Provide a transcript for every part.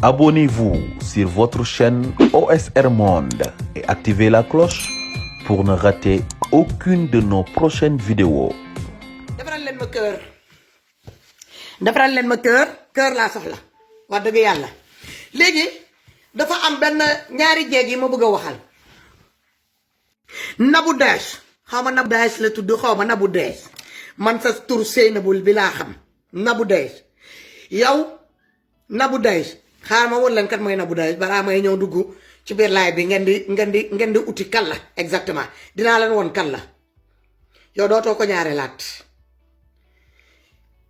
Abonnez-vous sur votre chaîne OSR Monde et activez la cloche pour ne rater aucune de nos prochaines vidéos. defaral leen ma kër defaral leen ma kër laa soxla wax dëgg yàlla léegi dafa am benn ñaari jeeg yi ma bëgg a waxal Nabou Dash xaw ma Nabou Dash la tudd xaw ma Nabou Dash man sa tur Seynabou bi laa xam Nabou Dash yow Nabou Dash xaar ma woon leen kat mooy Nabou Dash balaa may ñëw dugg ci biir laay bi ngeen di uti kan la exactement dinaa leen woon kan la yow dootoo ko ñaare laat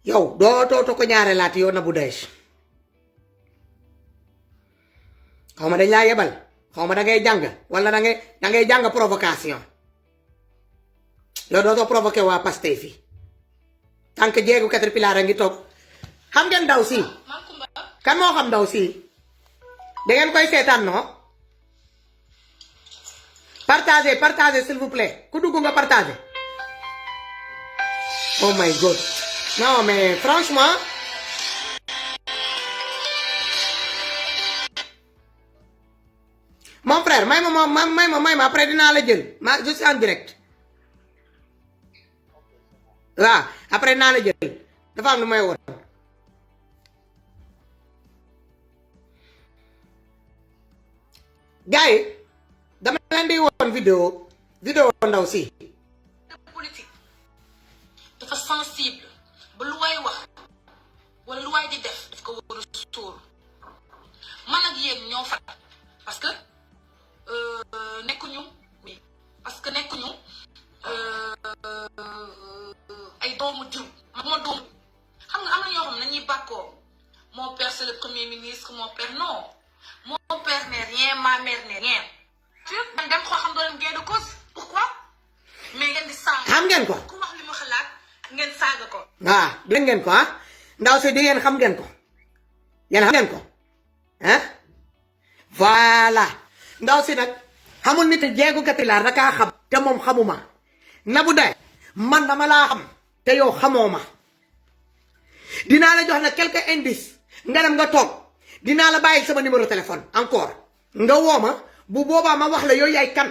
yow dootoo ko ñaare laat yow Nabou Dash xaw ma dañ laa yebal xaw ma da ngay jàng wala da ngay jàng provocation yow dootoo provoqué waa Pastef fi tant que jéegu Caterpillar a ngi toog xam ngeen ndaw si kan moo xam ndaw si da ngeen koy seetaan non partagez s'il vous plaît ku dugg nga partagez oh my god non mais franchement mon frère may ma après dinaa la jël je suis en direct waaw après dinaa la jël dafa am lu may woon gars yi dama leen di woon vidéo ndaw si politique dafa sensible ba lu waay wax wala lu waay di def daf ko war a sóor man ak yéen ñoo fat parce que nekkuñu ay doomu diw ma doomu xam nga am na ñoo xam ne nañuy bàkkoo mon père c'est le premier ministre mon père non mon père n'est rien ma mère n'est rien tu man dem xoo xam doo leen gain de cause pourquoi mais ngeen di saaga xam ngeen ko ku wax li mu xalaat ngeen saaga ko waaw dégg ngeen ko ndaw si di ngeen xam ngeen ko yéen xam ngeen ko voilà ndaw si nag xamul nit jéegu Caterpillar da kaa xam te moom xamuma Nabou Dash man dama laa xam te yow xamoo ma dinaa la jox nag quelques indices nga dem nga toog dinaa la bàyyi sama numéro téléphone encore nga woo ma bu boobaa ma wax la yooyu yaay kan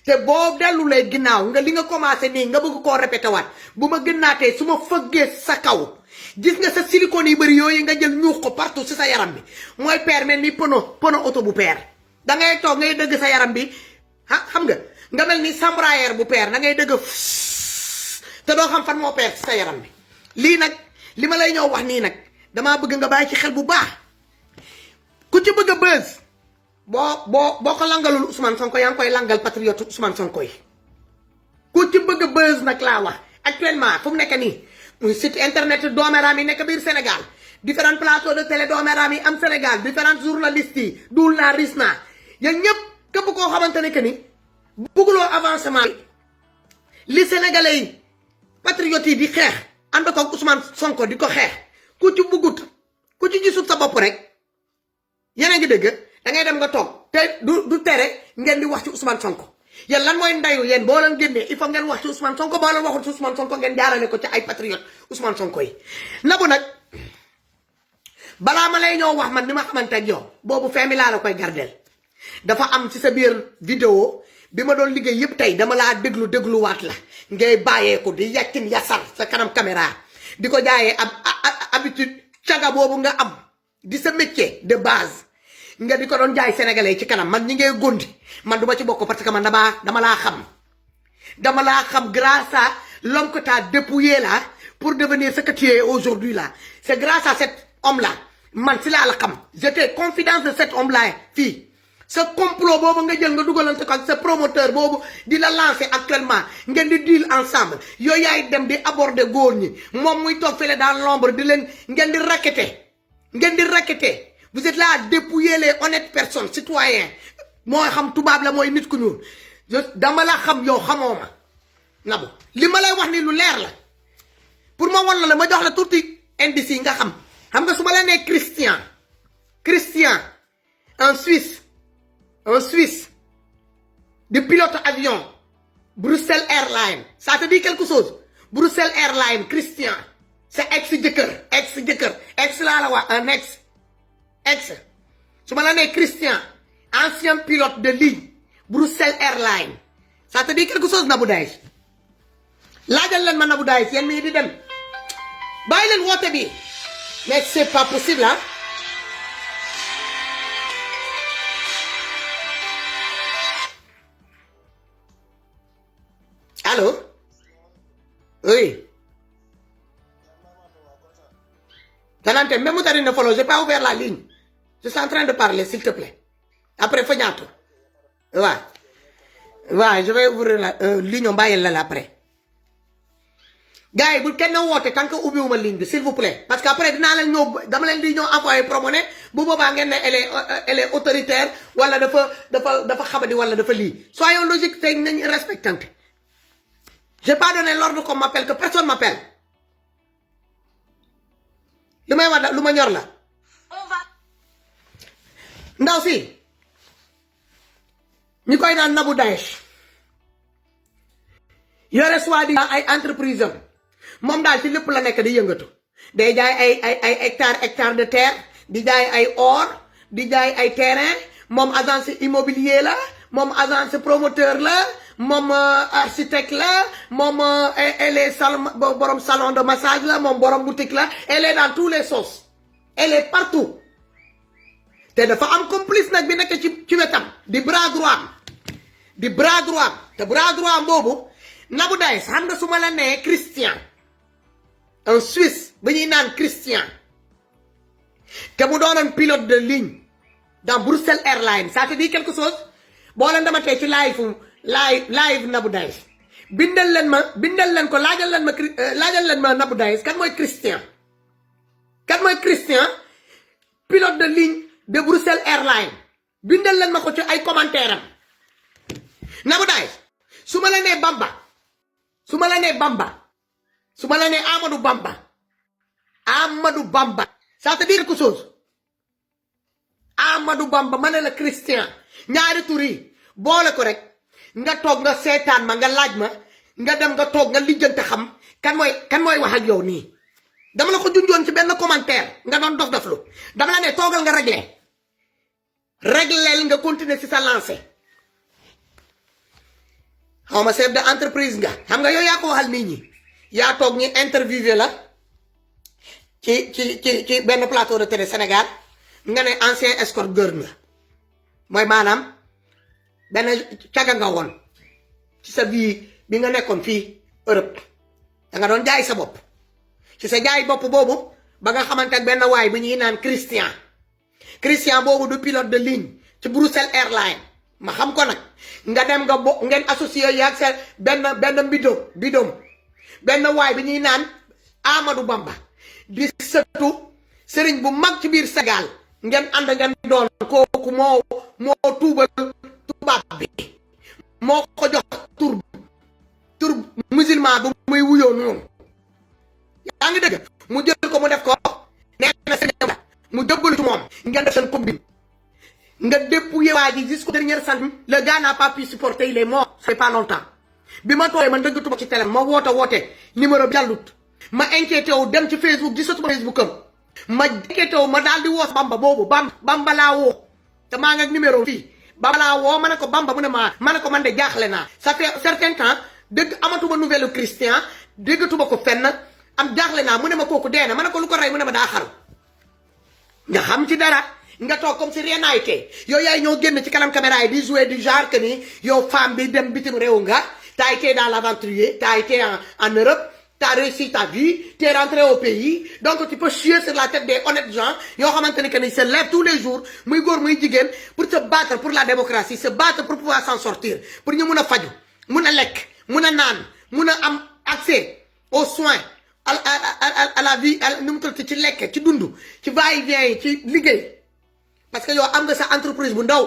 te boo dellulee ginnaaw nga li nga commencé nii nga bëgg koo répété waat bu ma gënnaatee su ma fëggee sa kaw gis nga sa silicone yu bëri yooyu nga jël ñuux ko partout si sa yaram bi mooy peer mel ni pono oto bu peer da ngay toog ngay dëgg sa yaram bi xam nga mel ni sambrayer bu peer da ngay dëgg te doo xam fan moo peer si sa yaram bi lii nag li ma lay ñëw wax nii nag damaa bëgg nga bàyyi ci xel bu baax ku ci bëgg a buzz boo ko langalul Ousmane Sonko yaa ngi koy langal patriote Ousmane Sonko yi ku ci bëgg a buzz nag laa wax actuellement fu mu nekk nii muy site internet dooméram yi nekk biir Sénégal différents plateaux de télé dooméram yi am Sénégal différents journalistes yi dul naa ris naa yéen ñëpp képp koo xamante ne que ni bëgguloo avancement li sénégalais yi patriotes yi di xeex ànd ko Ousmane Sonko di ko xeex ku ci bëggut ku ci gisut sa bopp rek yéen a ngi dégg da ngay dem nga toog te du tere ngeen di wax ci Ousmane Sonko yéen lan mooy ndayu yéen boo leen génnee il faut ngeen wax ci Ousmane Sonko boo leen waxul ci Ousmane Sonko ngeen jaarale ko ci ay patriote Ousmane Sonko yi Nabou nag balaa ma lay ñëw wax man ni ma xamante ak yow boobu feemi laa la koy gardeel dafa am ci sa biir vidéo bi ma doon liggéey yëpp tey dama laa dégluwaat la ngay bàyyeeku di yàccin yasar sa kanam caméra di ko jaayee ab habitude caga boobu nga am di sa métier de base nga di ko doon jaay sénégalais ci kanam man ñi ngay gondi man du ma ci bokk parce que man dama laa xam grâce à l'homme que t'as dépouillé là pour devenir ce que tu es aujourd'hui là c'est grâce à cet homme là man si laa la xam j'étais confidence de cet homme là fii sa complot boobu nga jël nga dugalante ko ak sa promoteur boobu di la lancer actuellement ngeen di deal ensemble yooyu yaay dem di aborder góor ñi moom muy toog fële dans l'ombre di leen ngeen di racketter vous êtes là à dépouiller les honnêtes personnes citoyens moo xam tubaab la mooy nit ku ñuul dama la xam yow xamoo ma Nabou li ma lay wax ni lu leer la pour ma wan la ma jox la tuuti indice yi nga xam nga su ma la nee Christian en Suisse de pilote avion Bruxelles Airlines ça te dit quelque chose Bruxelles Airlines Christian sa ex jëkkër ex laa la wax un ex su ma la nee Christian ancien pilote de ligne Bruxelles Airlines ça te dit quelque chose Nabou Daïch laajal leen ma Nabou Daïch yéen mii di dem bàyyi leen woote bi mais c'est pas possible hein. Allô? Oui. Tanante, même si tu ne follow, je n'ai pas ouvert la ligne. Je suis en train de parler, s'il te plaît. Après, Fognato. Ouais. Ouais, je vais ouvrir la ligne, on va y aller après. Gars, vous pouvez voter tant que vous ouvrez ma ligne, s'il vous plaît. Parce qu'après, dans la ligne, envoyer promener, elle est autoritaire, ou elle est soyons logiques, c'est respectants. Je n'ai pas donné l'ordre qu'on m'appelle, que personne m'appelle. Le meilleur là. On va. Ndaw si. Ñu koy naan Nabou Daïch. Yore soi-disant ay entreprise am. Moom daal ci lépp la nekk di yëngatu. Day jaay ay hectare de terre, di jaay ay or, di jaay ay terrain, moom agence immobilier la, moom agence promoteur la, moom architecte la, moom elle est borom salon de massage la, moom borom boutique la, elle est dans tous les sauces. Elle est partout. Te dafa am complice nag bi nekk ci wetam di bras droit te bras droit boobu Nabou Daïch xam nga su ma la nee Christian un Suisse ba ñuy naan Christian te mu doonoon pilote de ligne dans Bruxelles Airlines ça te dit quelque chose boo leen dematee ci live Nabou Daïch bindal leen ko laajal leen ma Nabou Daïch kan mooy Christian pilote de ligne de Bruxelles Airlines bindal leen ma ko ci ay commentaire am Nabou Daïch su ma la nee Bamba su ma la nee Amadou Bamba ça te dit quelque chose Amadou Bamba ma ne la Christian ñaari tur yi boole ko rek nga toog nga seetaan ma nga laaj ma nga dem nga toog nga lijjante xam kan mooy wax ak yow nii dama la ko junjoon ci benn commentaire nga doon dof-doflu dama la ne toogal nga régleel nga continuer ci sa lancé xaw ma chef de entreprise nga xam nga yow yaa ko waxal nit ñi yaa toog ñi interviewé la ci benn plateau de télé Sénégal nga ne ancien escort girl nga mooy maanaam benn caga nga woon ci sa vie bi nga nekkoon fii Europe da nga doon jaay sa bopp ci sa jaay bopp boobu ba nga xamante ak benn waay bi ñuy naan Christian boobu du pilote de ligne ci Bruxelles Airlines ma xam ko nag nga dem nga ngeen associé yaag seen benn bidom benn waay bi ñuy naan Amadou Bamba di sëtu sëriñ bu mag ci biir Sénégal ngeen ànd ngeen doon kooku moo tuubal tubaab bi moo ko jox tur musulman bu muy wuyoo noonu yaa ngi dëgg mu jël ko mu def ko nee na Sénégal mu jëbbalu ci moom ngeen def seen combine nga dépouillé waa ji jusqu'au dernier centime le gars n'a pas pu supporter il est mort ça fait pas longtemps bi ma tooyee man dëggatuma ci télé ma woote numéro bi jàllut ma inquiété wu dem ci Facebook gisatuma Facebook am ma inquiété wu ma daal di woo Bamba boobu Bamba laa woo te maa nga numéro fii Bamba laa woo ma ne ko Bamba mu ne ma ne ko man de jaaxle naa ça fait certain temps dëgg amatuma nouvelle Christian déggatuma ko fenn am jaaxle naa mu ne ma kooku dee na ma ne ko lu ko rey mu ne ma daa xaru nga xam ci dara nga toog comme si rien n'a été yow yaay ñoo génn ci kanam caméra yi di jouer du genre que ni yow femme bi dem bitim réew nga t'as été dans l'aventurier t'as été en Europe t'as réussi ta vie t'es rentré au pays donc tu peux chier sur la tête des honnêtes gens yoo xamante ni que ni se lèvent tous les jours muy góor muy jigéen pour se battre pour la démocratie se battre pour pouvoir s'en sortir pour ñu mun a faju mun a lekk mun a naan mun a am accès aux soins à la vie nu mu tudd ci lekk ci dund ci va-et-vient yi ci liggéey parce que yow am nga sa entreprise bu ndaw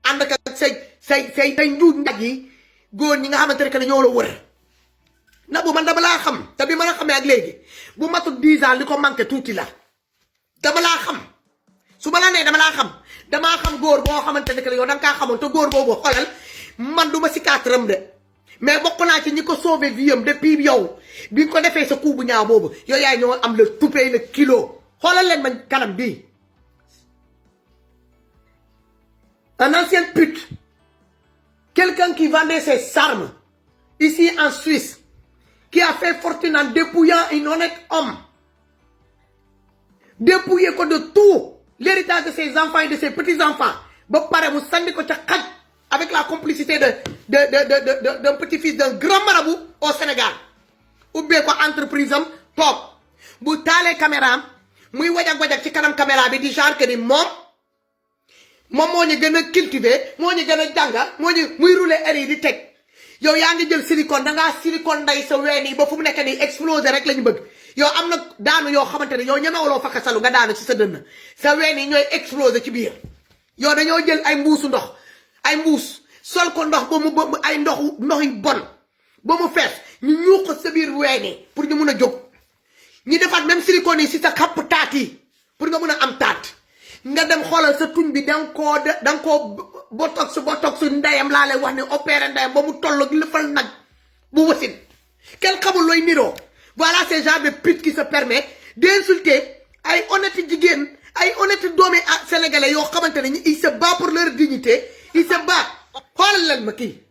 ànd ak say njuuj njaaj yi góor ñi nga xamante ne que ñoo la wër Nabou man dama laa xam te bi ma la xamee ak léegi bu matul 10 ans li ko manqué tuuti la dama laa xam su ma la nee dama laa xam damaa xam góor boo xamante ne que yow da nga kaa xamoon te góor boobu xoolal man du ma si kaataram de mais bokk naa ci ñi ko sauvé vie am depuis yow bi nga ko defee sa coup bu ñaaw boobu yow yaay ñoo am le toupee le kilo xoolal leen ma kanam bii un ancien pute, quelqu'un qui vendait ses armes ici en Suisse, qui a fait fortune en dépouillant un honnête homme, dépouillé de tout l'héritage de ses enfants et de ses petits-enfants, avec la complicité d'un petit-fils d'un grand marabout au Sénégal. Ou bien quoi, entreprise top. Bu talé caméra, muy wajak ci kanam caméra bi di genre que ni mom mo ñu gëna cultiver, mo ñu gëna janga, muy rouler air yi di tek. Yow yaa ngi jël silicone da nga silicone nday sa wéni ba fu mu nekk ni exploser rek lañu bëgg. Yow amna daanu yo xamanteni yow ñamawlo fakasalu nga daanu ci sa dënn. Sa wéni ñoy exploser ci biir. Yow dañoo jël ay mbuusu ndox, ay mbuus sol ko ndox ba mu ay ndox yu bon ba mu fess ñu ñu ko sa biir wéni pour ñu mëna jog. Ñi defaat même silicone yi ci sa xapp taat yi pour nga mëna am taat nga dem xoolal sa tuñ bi dang ko botox ndayam laa lay wax ne opéré ndayam ba mu tollu lëfal nag bu wasin quel xamul looy niroo. Voilà ces gens de pute qui se permet d'insulter ay honnête jigéen ay honnête doomi sénégalais yoo xamante ne ils se battent pour leur dignité, ils se battent. Xoolal leen ma kii.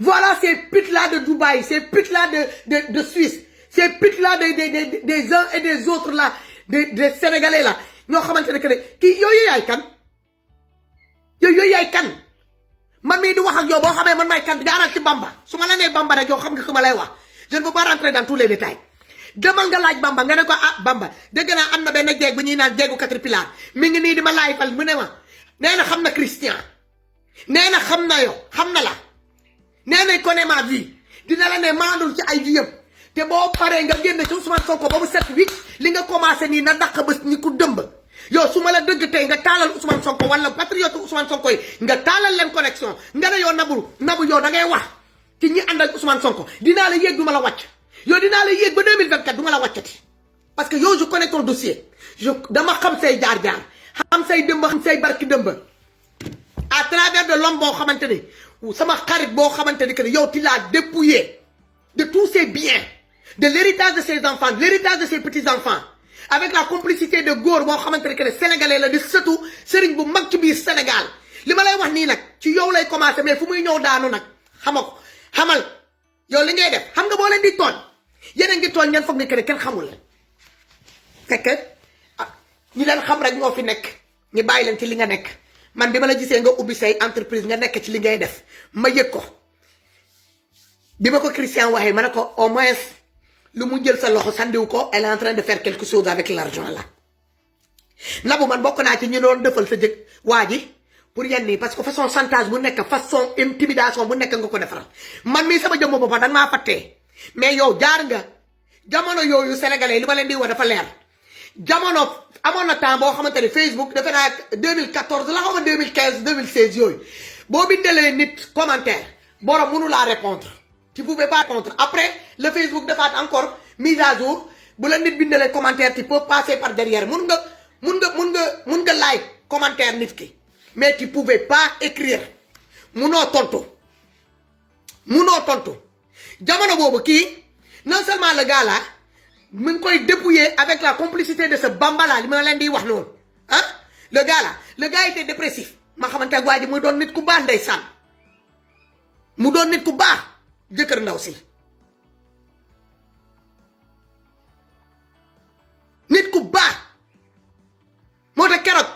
Voilà ces putes là de Dubaï, ces putes là de Suisse, ces putes là des uns et des autres là, des Sénégalais là, ñoo xamante ne que ne kii yooyu yaay kan yooyu yaay kan man mii di wax ak yow boo xamee man may kan jaaral ci Bamba su ma la nee Bamba rek yow xam nga ku ma lay wax je ne veux pas rentrer dans tous les détails. Demal nga laaj Bamba nga ne ko ah Bamba dégg naa am na benn jeeg bu ñuy naan jeegu Caterpillar mi ngi nii di ma laay fal mu ne ma nee na xam na Christian nee na xam na yow xam na la nee na connaît ma vie dina la ne maandul ci ay vie yëpp te boo paree nga génn ci Ousmane Sonko ba mu set wi li nga commencé nii na dàq bés ni ku dëmb yow su ma la dëgg tey nga taalal Ousmane Sonko wala patriote Ousmane Sonko yi nga taalal leen connexion nga ne yow nabu yow da ngay wax ci ñi ànd ak Ousmane Sonko dinaa la yéeg du ma la wàcc yow dinaa la yéeg ba 2024 du ma la wàccati parce que yow je connais ton dossier dama xam say jaar-jaar xam say dëmb xam say barki dëmb à travers de l'homme boo xamante ni sama xarit boo xamante ni que yow tu l'as dépouillé de tous ses biens, de l'héritage de ses enfants, de l'héritage de ses petits-enfants, avec la complicité de góor boo xamante ne que ne sénégalais la di sëtu sëriñ bu mag ci biir Sénégal li ma lay wax nii nag ci yow lay commencé mais fu muy ñëw daanu nag xamal yow li ngay def xam nga boo leen di tooñ yeneen ngi tooñ ngeen foog ni que ne kenn xamul la fekk ñi leen xam rek ñoo fi nekk ñi bàyyi leen ci li nga nekk man bi ma la gisee nga ubbi say entreprise nga nekk ci li ngay def ma yëg ko bi ma ko Christian waxee ma ne ko au moins lu mu jël sa loxo sandiw ko elle est en train de faire quelque chose avec l'argent là nabu man bokk naa ci ñu doon defal sa jëg waa ji pour yenn nii parce que façon chantage bu nekk façon intimidation bu nekk nga ko defaral man mii sama jëmm boppam da nga maa fàttee mais yow jaar nga jamono yooyu sénégalais li ma leen di wax dafa leer jamono amoon na temps boo xamante ne Facebook defe naa 2014 la xaw ma 2015 2016 yooyu boo bindalee nit commentaire borom mënu laa répondre tu pouvais pas répondre après le Facebook defaat encore mise à jour bu la nit bindalee commentaire tu peux passer par derrière mun nga like commentaire nit ki mais tu pouvais pas écrire munoo tontu jamono boobu kii non seulement le gars là mu ngi koy dépouiller avec la complicité de ce Bamba là li ma leen di wax noonu ah le gars était dépressif ma xamante ak waa ji muy doon nit ku baax ndeysaan mu doon nit ku baax jëkkër ndaw si nit ku baax moo tax keroog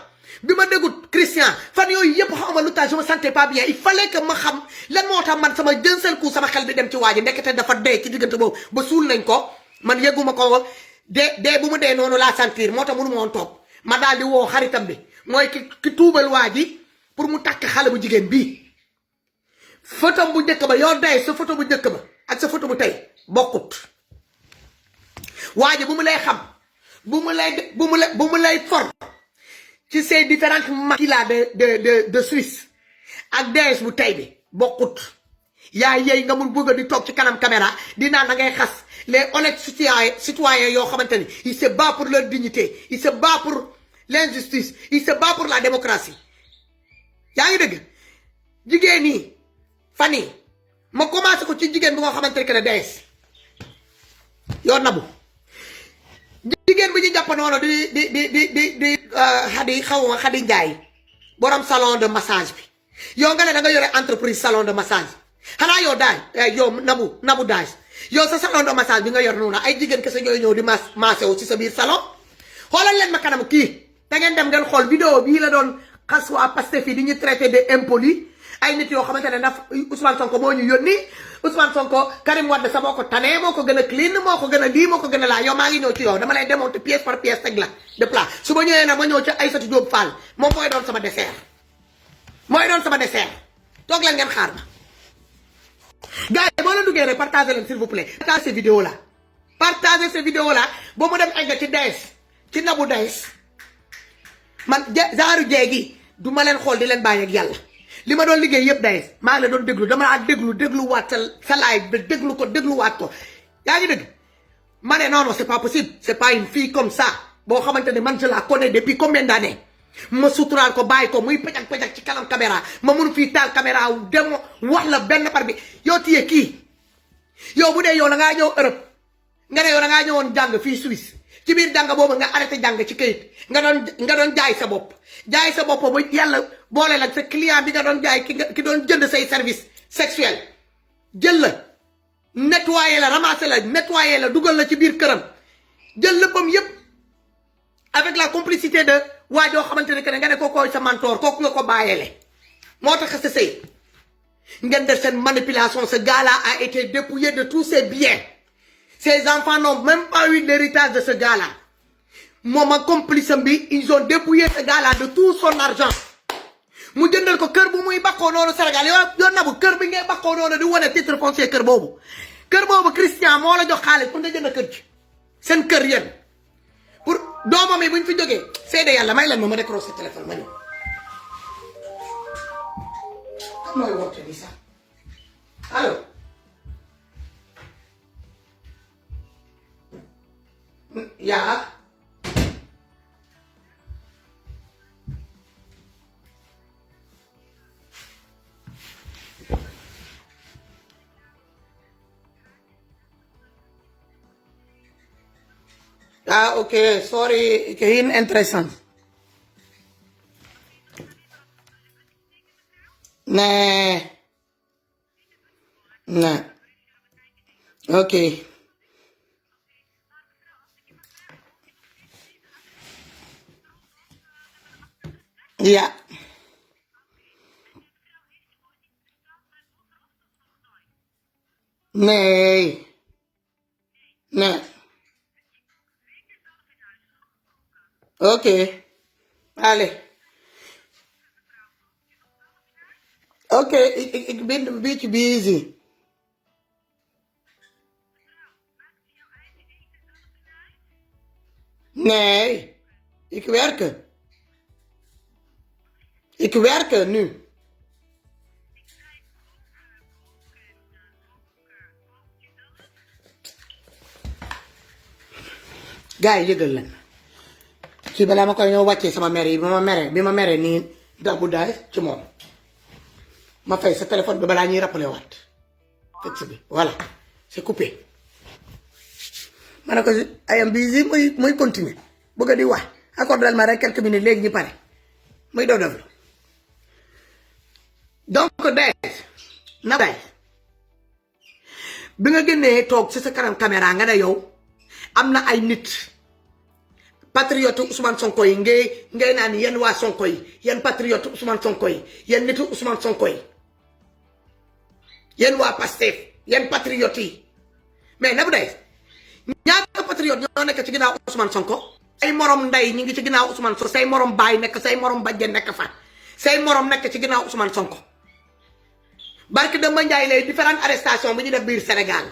bi ma déggut Christian fan yooyu yëpp xawma lu tax je me sentais pas bien il fallait que ma xam lan moo tax man sama d'un seul coup sama xel bi dem ci waa ji ndekete dafa dee ci diggante boobu ba suul nañ ko man yëguma ko dee bu mu dee noonu laa sentir moo tax mënu ma woon toog ma daal di woo xaritam bi mooy ki tuubal waa ji pour mu takk xale bu jigéen bii photo bu njëkk ba yow day sa photo bu njëkk ba ak sa photo bu tey bokkut waa ji bu mu lay xam bu mu lay for ci ces différentes marques là de Suisse ak DS bu tey bi bokkut yaa yey nga mun bëgg di toog ci kanam caméra di naan da ngay xas les honnêtes citoyens yoo xamante ni ils se battent pour leur dignité ils se battent pour l'injustice ils se battent pour la démocratie yaa ngi dëgg jigéen ñi fan yii ma commencé ko ci jigéen bi nga xamante ne DS yoo nabu jigéen bi ñu jàpp noonu di xadi xaw ma xadi njaay borom salon de massage bi yow nga ne da nga yore entreprise salon de massage xanaa yow daay yow nabu daay yow sa salon de massage bi nga yor noonu ay jigéen kese ñooy ñëw di massé wu ci sa biir salon xoolal leen ma kanam kii da ngeen dem ngeen xool vidéo bii la doon xas waa Pastef fii di ñu traité de impoli ay nit yoo xamante ne naf Ousmane Sonko moo ñu yónni Ousmane Sonko Karim Wade sa moo ko tane moo ko gën a clean moo ko gën a lii moo ko gën a laa yow maa ngi ñëw ci yow dama lay démonter pièce par pièce teg la de plat su ma ñëwee nag ma ñëw ci Aïssatou Diop Fall moom mooy doon sama dessert toog leen ngeen xaar ma gars yi boo leen duggee rek partagez leen s'il vous plaît partagez ces vidéos là ba mu dem egg ci Daes ci Nabou Daes man genre jéegi du ma leen xool di leen bàyyi ak yàlla li ma doon liggéey yëpp Daes maa ngi la doon déglu dama laa dégluwaat sa live ba dégluwaat ko yaa ngi dégg ma ne non c'est pas possible c'est pas une fille comme ça boo xamante ne man je la connais depuis combien d'années ma suturaal ko bàyyi ko muy pëjak ci kanam caméra ma mun fii taal caméra wu dem wax la benn par bi yow tiyee kii yow bu dee yow da ngaa ñëw Europe nga ne yow da ngaa ñëwoon jàng fii Suisse ci biir jàng boobu nga arrêté jàng ci këyit nga doon jaay sa bopp ba yàlla boole la sa client bi nga doon jaay ki doon jënd say service sexuel jël la nettoyer la ramasser la nettoyer la dugal la ci biir këram jël léppam yépp avec la complicité de waa joo xamante ne que nga ne kooku sa mentor kooku nga ko bàyyeele moo tax sa sëy ngeen def seen manipulation. Ce gars-là a été dépouillé de tous ses biens. Ses enfants n'ont même pas eu l'héritage de ce gars-là. Mon complice bi, ils ont dépouillé ce gars-là de tout son argent. mu jëndal ko kër bu muy bakkoo noonu Sénégal yow Nabou kër bi ngay bakkoo noonu di wane titre foncier kër boobu Christian moo la jox xaalis pour nga jënd kër ci seen kër yéen pour doomam yi bu ñu fi jógee seede yàlla may leen ma décroché téléphone ma ñëw kan mooy woote bi sax allo yaa ah, ok, sorry, que heel interessant. Nee. Nee. Ok. Ja. Nee. Nee. Ok, allez. Ok, ik ben een beetje busy. Nee, ik werk. Ik werk nu. Guy, yëgal leen. ci balaa ma koy ñëw wàccee sama mère yi bi ma mere nii ndax bu daay ci moom ma fay sa téléphone bi balaa ñuy rappelé waat texte bi voilà c'est coupé ma ne ko I am busy muy continuer bëgg di wax accordel ma rek quelques minutes léegi ñu pare muy doo def donc na day bi nga génnee toog ci sa kanam caméra nga ne yow am na ay nit patriote Ousmane Sonko yi ngay naan yéen waa Sonko yi yéen patriote Ousmane Sonko yi yéen nitu Ousmane Sonko yi yéen waa Pastef yéen patriote yi mais Nabou Daye ñaata patriote ñoo nekk ci ginnaaw Ousmane Sonko say morom nday ñi ngi ci ginnaaw Ousmane Sonko say morom baay nekk say morom bajjen nekk fa say morom nekk ci ginnaaw Ousmane Sonko barke Demba Ndiaye lay différentes arrestations bi ñu def biir Sénégal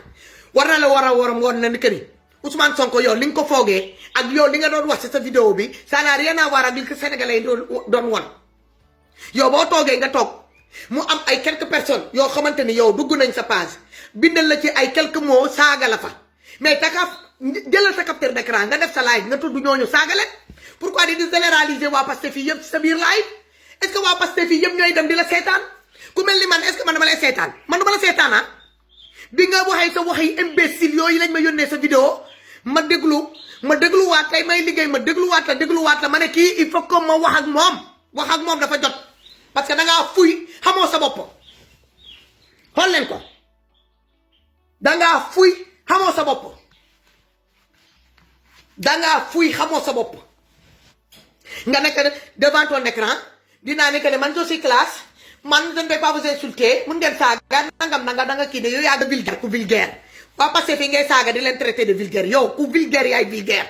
war na la waram woon na ni que ni Ousmane Sonko yow li nga ko foogee ak yow li nga doon wax ci sa vidéo bi ça n'a rien à voir ak li ko Sénégalais yi doon won yow boo toogee nga toog mu am ay quelques personnes yoo xamante ni yow dugg nañ sa page bindal la ci ay quelques mots saaga la fa mais takaf jëlal sa capteur d'écran nga def sa live nga tudd ñooñu saaga leen pourquoi di généraliser waa Pastef fii yëpp ci sa biir live est-ce que waa Pastef fii yëpp ñooy dem di la seetaan ku mel ni man est-ce que man dama lay seetaan man dama la seetaan ah bi nga waxee sa waxi imbécile yooyu lañ ma yónnee sa vidéo ma dégluwaat tey may liggéey ma dégluwaat la ma ne kii il faut que ma wax ak moom wax ak moom dafa jot parce que dangaa fuy xamoo sa bopp xool leen ko dangaa fuy xamoo sa bopp dangaa fuy xamoo sa bopp nga nekk devant ton écran dinaa nekk ne man je suis classe man je ne vais pas vous insulter mun ngeen saaga nangam nanga da nga kii de yow yaa da vulgaire ku vulgaire waa passé fii ngay saaga di leen traité de vulgaire yow ku vulgaire yaay vulgaire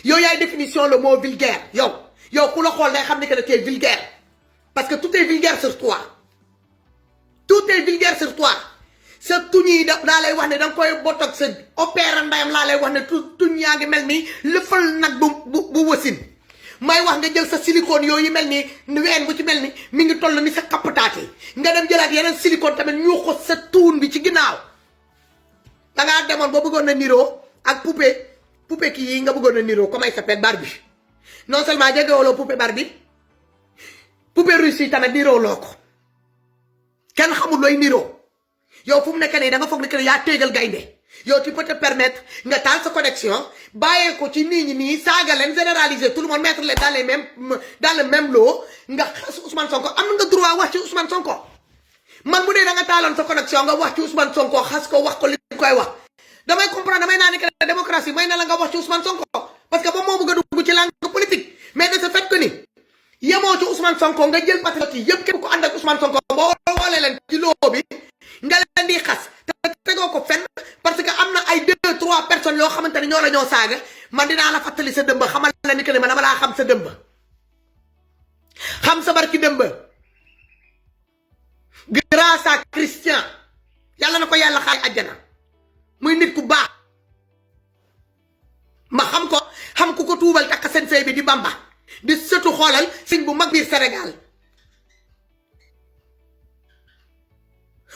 yow yaay définition le mot vulgaire yow ku la xool day xam ne que ne tu es vulgaire parce que tout est vulgaire sur toi tout est vulgaire sur toi sa tuñ yi daa lay wax ne da nga koy botox sa opéra ndayam laa lay wax ne tuñ yaa ngi mel ni lëfal nag bu wasin may wax nga jël sa silicone yooyu mel ni ween bu ci mel ni mi ngi toll ni sa kappataate nga dem jëlaat yeneen silicone tamit ñu ko sa tuun bi ci ginnaaw dangaa demoon boo bëggoon na niroo ak poupée kii yi nga bëggoon na niroo comment il s'appelle Barbie non seulement jegewoloo poupée Barbie poupée russe yi tamit niroo loo ko kenn xamul looy niroo yow fu mu nekk nii da nga foog ne que yaa téegal gaynde yow tu peux te permettre nga taal sa connexion bàyyee ko ci nit ñi nii saaga leen généraliser tout le monde mettre leen dans le même lot nga xas Ousmane Sonko am nga droit wax ci Ousmane Sonko man bu dee da nga taaloon sa connexion nga wax ci Ousmane Sonko xas ko wax ko li koy wax damay comprendre damay naa ne que la démocratie may na la nga wax ci Ousmane Sonko parce que ba moo bëgg a dugg ci langue politique mais de ce fait que ni yemoo ci Ousmane Sonko nga jël patriote yi yëpp képp ko ànd ak Ousmane Sonko boo woolee leen ci loo bi nga leen di xas te tegoo ko fenn parce que am na ay 2-3 personnes yoo xamante ne ñoo la ñoo saaga man dinaa la fàttali sa dëmba xamal la ni que ne man dama laa xam sa dëmba xam sa barki dëmba grâce à Christian yàlla na ko yàlla xaay àjjana muy nit ku baax ma xam ko xam ku ko tuubal takk seen sëy bi di Bamba di sëtu xoolal sëñ bu mag biir Sénégal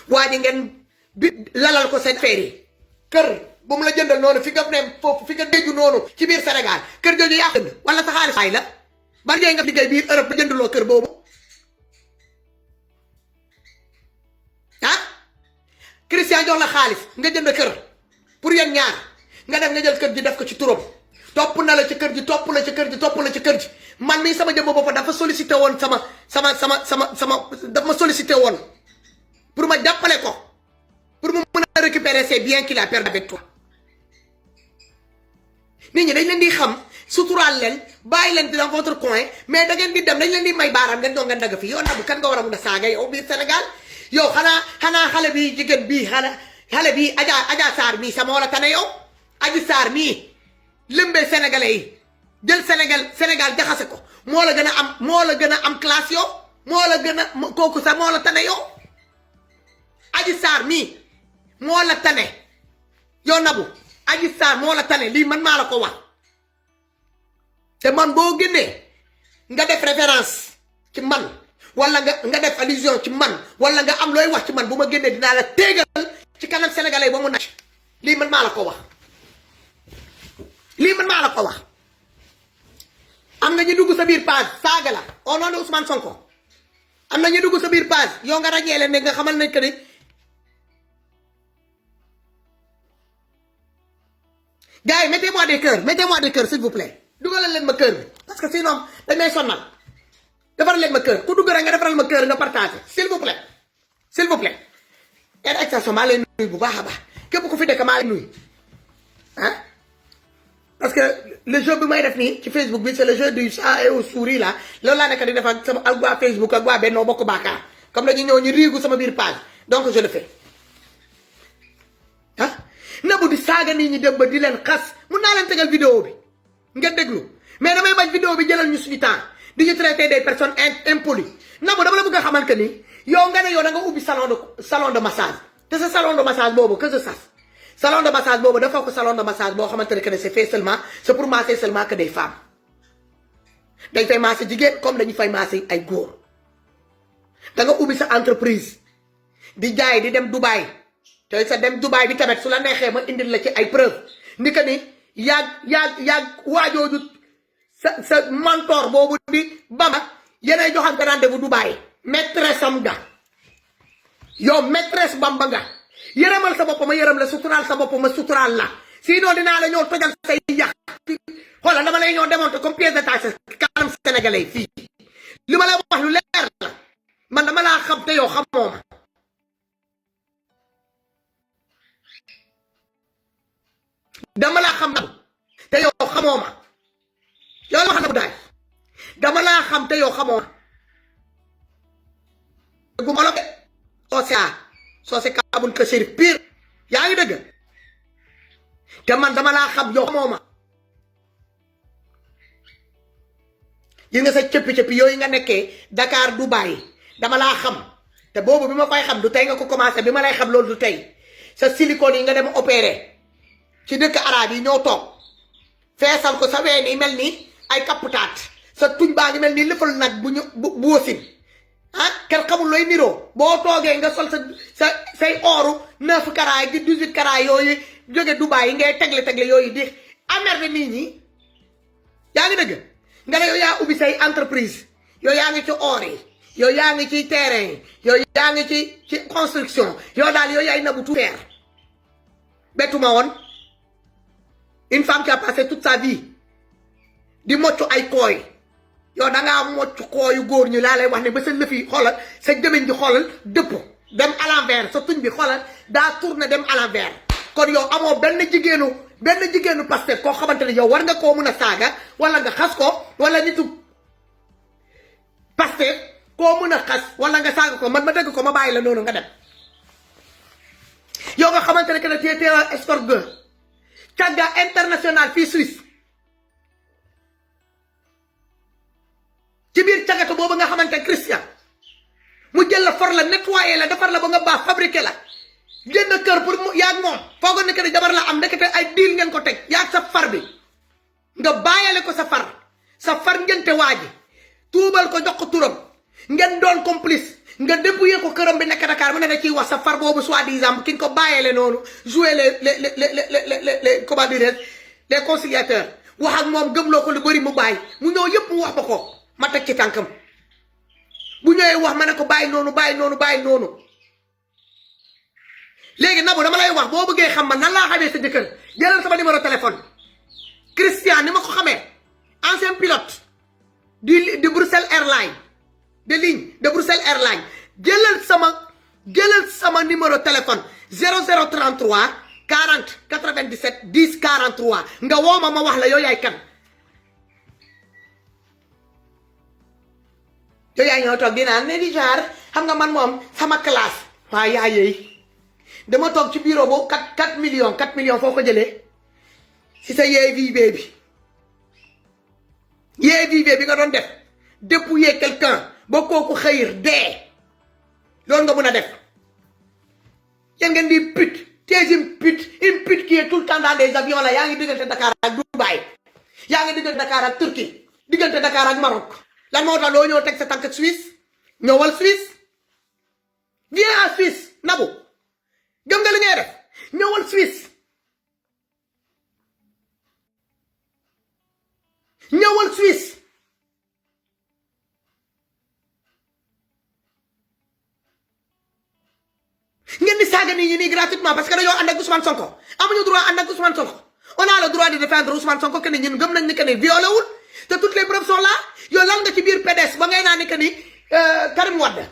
waa ji ngeen bi lalal ko seen feer yi kër bu mu la jëndal noonu fi nga ne foofu fi nga déggu noonu ci biir Sénégal kër jooju yaa jënd wala sa xaalis ay la bari jee nga liggéey biir Europe ba jënduloo kër boobu ah Christian jox la xaalis nga jënd kër pour yéen ñaar nga def nga jël kër ji def ko ci turam topp na la ci kër ji topp la ci kër ji topp la ci kër ji man mii sama jëmm bopp dafa sollicité woon sama dafa ma sollicité woon pour ma jàppale ko pour mu mën a récupérer ses biens qu'il a perdu avec toi nit ñi dañ leen di xam suturaal leen bàyyi leen dans votre coin mais da ngeen di dem dañ leen di may baaraam ngeen doon ngeen dagg fii yow nag kan nga war a mun a saaga yow biir Sénégal yow xanaa xale bi jigéen bii xale bi Adja Sarr mii sama wala tane yow Adji Sarr mii lëmbee sénégalais yi jël Sénégal jaxase ko moo la gën a am classe yow moo la gën a kooku sax moo la tane yow Adji Sarr mii moo la tane yow Nabou Adji Sarr moo la tane lii man maa la ko wax te man boo génnee nga def référence ci man wala nga def allusion ci man wala nga am looy wax ci man bu ma génnee dinaa la téegal ci kanam sénégalais ba mu nacc lii man maa la ko wax lii man maa la ko wax am na ñu dugg sa biir page saaga la au nom de Ousmane Sonko am na ñu dugg sa biir page yow nga rajee leen ne nga xamal nañ que ni gars yi mettez-moi des cœurs s'il vous plaît dugalal leen ma cœur bi parce que sinon dañ may sonnal defaral leen ma cœur ku dugg rek nga defaral ma cœur nga partagé s'il vous plaît et extension maa leen nuyu bu baax a baax képp ku fi dëkk maa leen nuyu ah parce que le jeu bi may def nii ci Facebook bi c'est le jeu du chat et aux souris là loolu laa nekk di def ak sama ak waa Facebook ak waa Benno Bokk Yaakaar comme dañu ñëw ñu riigu sama biir page donc je le fais ah Nabou di saaga nit ñi dem ba di leen xas mun naa leen tegal vidéo bi nga déglu mais damay bañ vidéo bi jëlal ñu suñu temps di ñu traiter des personnes impolies Nabou dama la bëgg a xamal que ni yow nga ne yow da nga ubbi salon de massage te sa salon de massage boobu que je sache salon de massage boobu dafa ko salon de massage boo xamante ne que c'est fait seulement c'est pour masser seulement que des femmes dañ fay masser jigéen comme dañu fay masser ay góor da nga ubbi sa entreprise di jaay di dem Dubaï te sa dem Dubaï bi tamit su la neexee ma indil la ci ay preuve ni que ni yaag waajooju sa mentor boobu di Bamba yeneen joxante rendez-vous Dubaï maîtresse am nga yow maîtresse Bamba nga yërëmal sa bopp ma yërëm la suturaal sa bopp ma suturaal la sinon dinaa la ñëw tojal say yàq xoolal dama lay ñëw démonter comme pièce détachée kanam sénégalais fii li ma lay wax lu leer la man dama laa xam te yow xamoo ma dama laa xam te yow xamoo ma yow la wax na bu daay dama laa xam te yow xamoo ma gu ma la soo se kaabun ka sérif pire yaa ngi dëgg te man dama laa xam yow xamoo ma gis nga sa cëppi-cëppi yooyu nga nekkee Dakar Dubaï dama laa xam te boobu bi ma koy xam du tey nga ko commencé bi ma lay xam loolu du tey sa silicone yi nga dem opéré ci dëkk arabe yi ñoo toog feesal ko sa ween yi mel ni ay kapputaat sa tuñ baa ngi mel ni lëfal nag bu wasin ah kenn xamul looy niroo boo toogee nga sol say ooru 9 carats di 18 carats yooyu jóge Dubaï yi ngay tegle yooyu di emmerder nit ñi yaa ngi dëgg nga ne yow yaa ubbi say entreprise yow yaa ngi ci or yi yow yaa ngi ci terrain yi yow yaa ngi ci construction yow daal yow yaay nabu tout faire bettuma woon une femme qui a passé toute sa vie di moccu ay kooy yow dangaa mocc kooyu góor ñi laa lay wax ne ba sa lëfi xoolal sa jëmiñ ji xoolal dëpp dem à l'envers sa tuñ bi xoolal daa tourné dem à l'envers kon yow amoo benn jigéenu Pastef koo xamante ne yow war nga koo mun a saaga wala nga xas ko wala nitu Pastef koo mun a xas wala nga saaga ko man ma dëgg ko ma bàyyi la noonu nga dem yow nga xamante ne que ne tu es escort girl cagga international fii Suisse ci biir cagatu boobu nga xamante Christian mu jël la for la nettoyer la defar la ba nga baax fabriqué la jënd kër pour mu yaag moom foogoon ne que ne jabar la am ndekete ay diil ngeen ko teg yaag sa far bi nga bàyyale ko sa far ngente waa ji tuubal ko jox ko turam ngeen doon complice nga dépouiller ko këram bi nekk Dakar mu ne nga ciy wax sa far boobu soi-disant ki nga ko bàyyale noonu jouer les comment dire les conciliateurs wax ak moom gëmloo ko lu bëri mu bàyyi mu ñëw yëpp mu wax ba ko ma teg ci tànkam bu ñëwee wax ma ne ko bàyyi noonu léegi Nabou dama lay wax boo bëggee xam man nan laa xamee sa jëkkër jëlal sama numéro téléphone Christian ni ma ko xamee ancien pilote de Bruxelles Airlines de ligne de Bruxelles Airlines jëlal sama numéro téléphone 0033 40 97 10 43 nga woo ma wax la yow yaay kan yow yaay ñoo toog dinaa ne di jaar xam nga man moom sama classe waaye yaa yey dama toog ci bureau boobu 4 millions foo ko jëlee si sa YVB bi YVB bi nga doon def dépouiller quelqu'un ba kooku xëyir dee loolu nga mun a def yéen ngeen di pute t'es une pute qui est tout le temps dans des avions là yaa ngi diggante Dakar ak Dubaï yaa ngi diggante Dakar ak Turquie diggante Dakar ak Maroc lan moo tax loo ñëw teg sa tànk Suisse ñëwal Suisse viens à Suisse Nabou gëm nga li ngay def ñëwal Suisse ngeen di saaga nit ñi nii gratuitement parce que dañoo ànd ak Ousmane Sonko amuñu droit ànd ak Ousmane Sonko on a le droit de défendre Ousmane Sonko que ni ñun gëm nañ ni que ni violé wul te toutes les preuves sont là yow lan nga ci biir PDS ba ngay naa ni que ni Karim Wade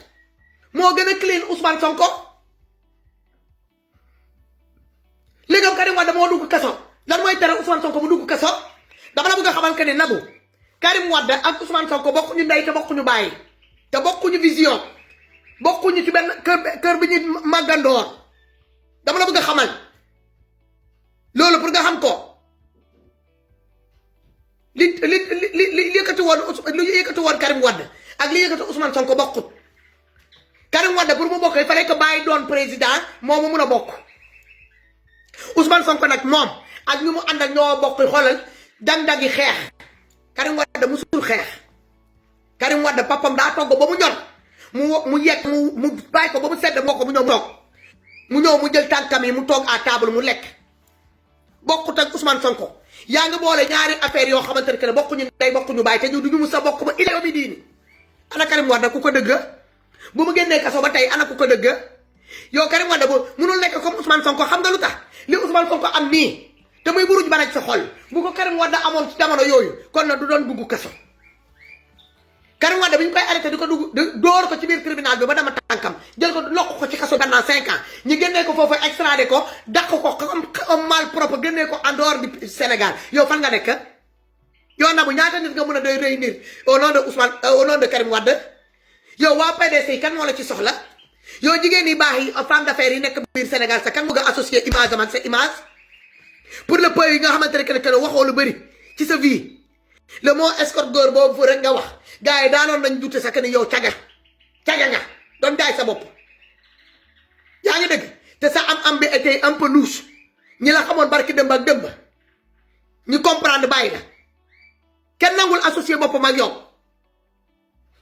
moo gën a clean Ousmane Sonko léegi Karim Wade moo dugg kaso lan mooy tere Ousmane Sonko mu dugg kaso dama la bëgg a xamal que ni Nabou Karim Wade ak Ousmane Sonko bokkuñu ndey te bokkuñu bàyyi te bokkuñu vision bokkuñu ci benn kër bi ñuy màggandoor dama la bëgg a xamal loolu pour nga xam ko li yëkkati woon Karim Wade ak li yëkkati Ousmane Sonko bokkut Karim Wade pour mu bokk il fallait que bàyyi doon président moom mu mun a bokk Ousmane Sonko nag moom ak ñu mu ànd ak ñoo bokk xoolal dang-dangi xeex Karim Wade musul xeex Karim Wade papam daa togg ba mu ñor mu yegg mu bàyyi ko ba mu sedd moo ko mu ñëw mu toog mu ñëw mu jël tànkam yi mu toog à table mu lekk bokkut ak Ousmane Sonko yaa ngi boole ñaari affaire yoo xamante ne que bokkuñu ndey bokkuñu bàyyi te ñu duñu mus a bokk ba ilaa yawmi diini ana Karim Wade ku ko dëgg bu mu génnee kaso ba tey ana ku ko dëgg yow Karim Wade bu munul nekk comme Ousmane Sonko xam nga lu tax li Ousmane Sonko am nii te muy buruj ba nekk sa xol bu ko Karim Wade amoon ci jamono yooyu kon na du doon dugg kaso Karim Wade bi ñu koy arrêté di ko dugg door ko ci biir tribunal bi ba dama tànkam jël ko lokk ko ci kaso pendant 5 ans ñu génnee ko foofu extradé ko dàq ko comme mal propre génnee ko en dehors du Sénégal yow fan nga nekk yow Nabou ñaata nit nga mën a doy réunir au nom de Ousmane au nom de Karim Wade yow waa PDC kan moo la ci soxla yow jigéen yi baax yi femme d'affaires yi nekk biir Sénégal sa kan bëgg a associé image am ak sa image pour le peu yi nga xamante ne que waxoo lu bëri ci sa vie le mot escorte góor boobu fu rek nga wax gars yi daanoon nañ dute sax que ni yow caga nga doon jaay sa bopp yaa ngi dëgg te sa am bi était un peu louche ñi la xamoon barki dëmb ak dëmb ñu comprendre bàyyi la kenn nangul associé boppam ak yow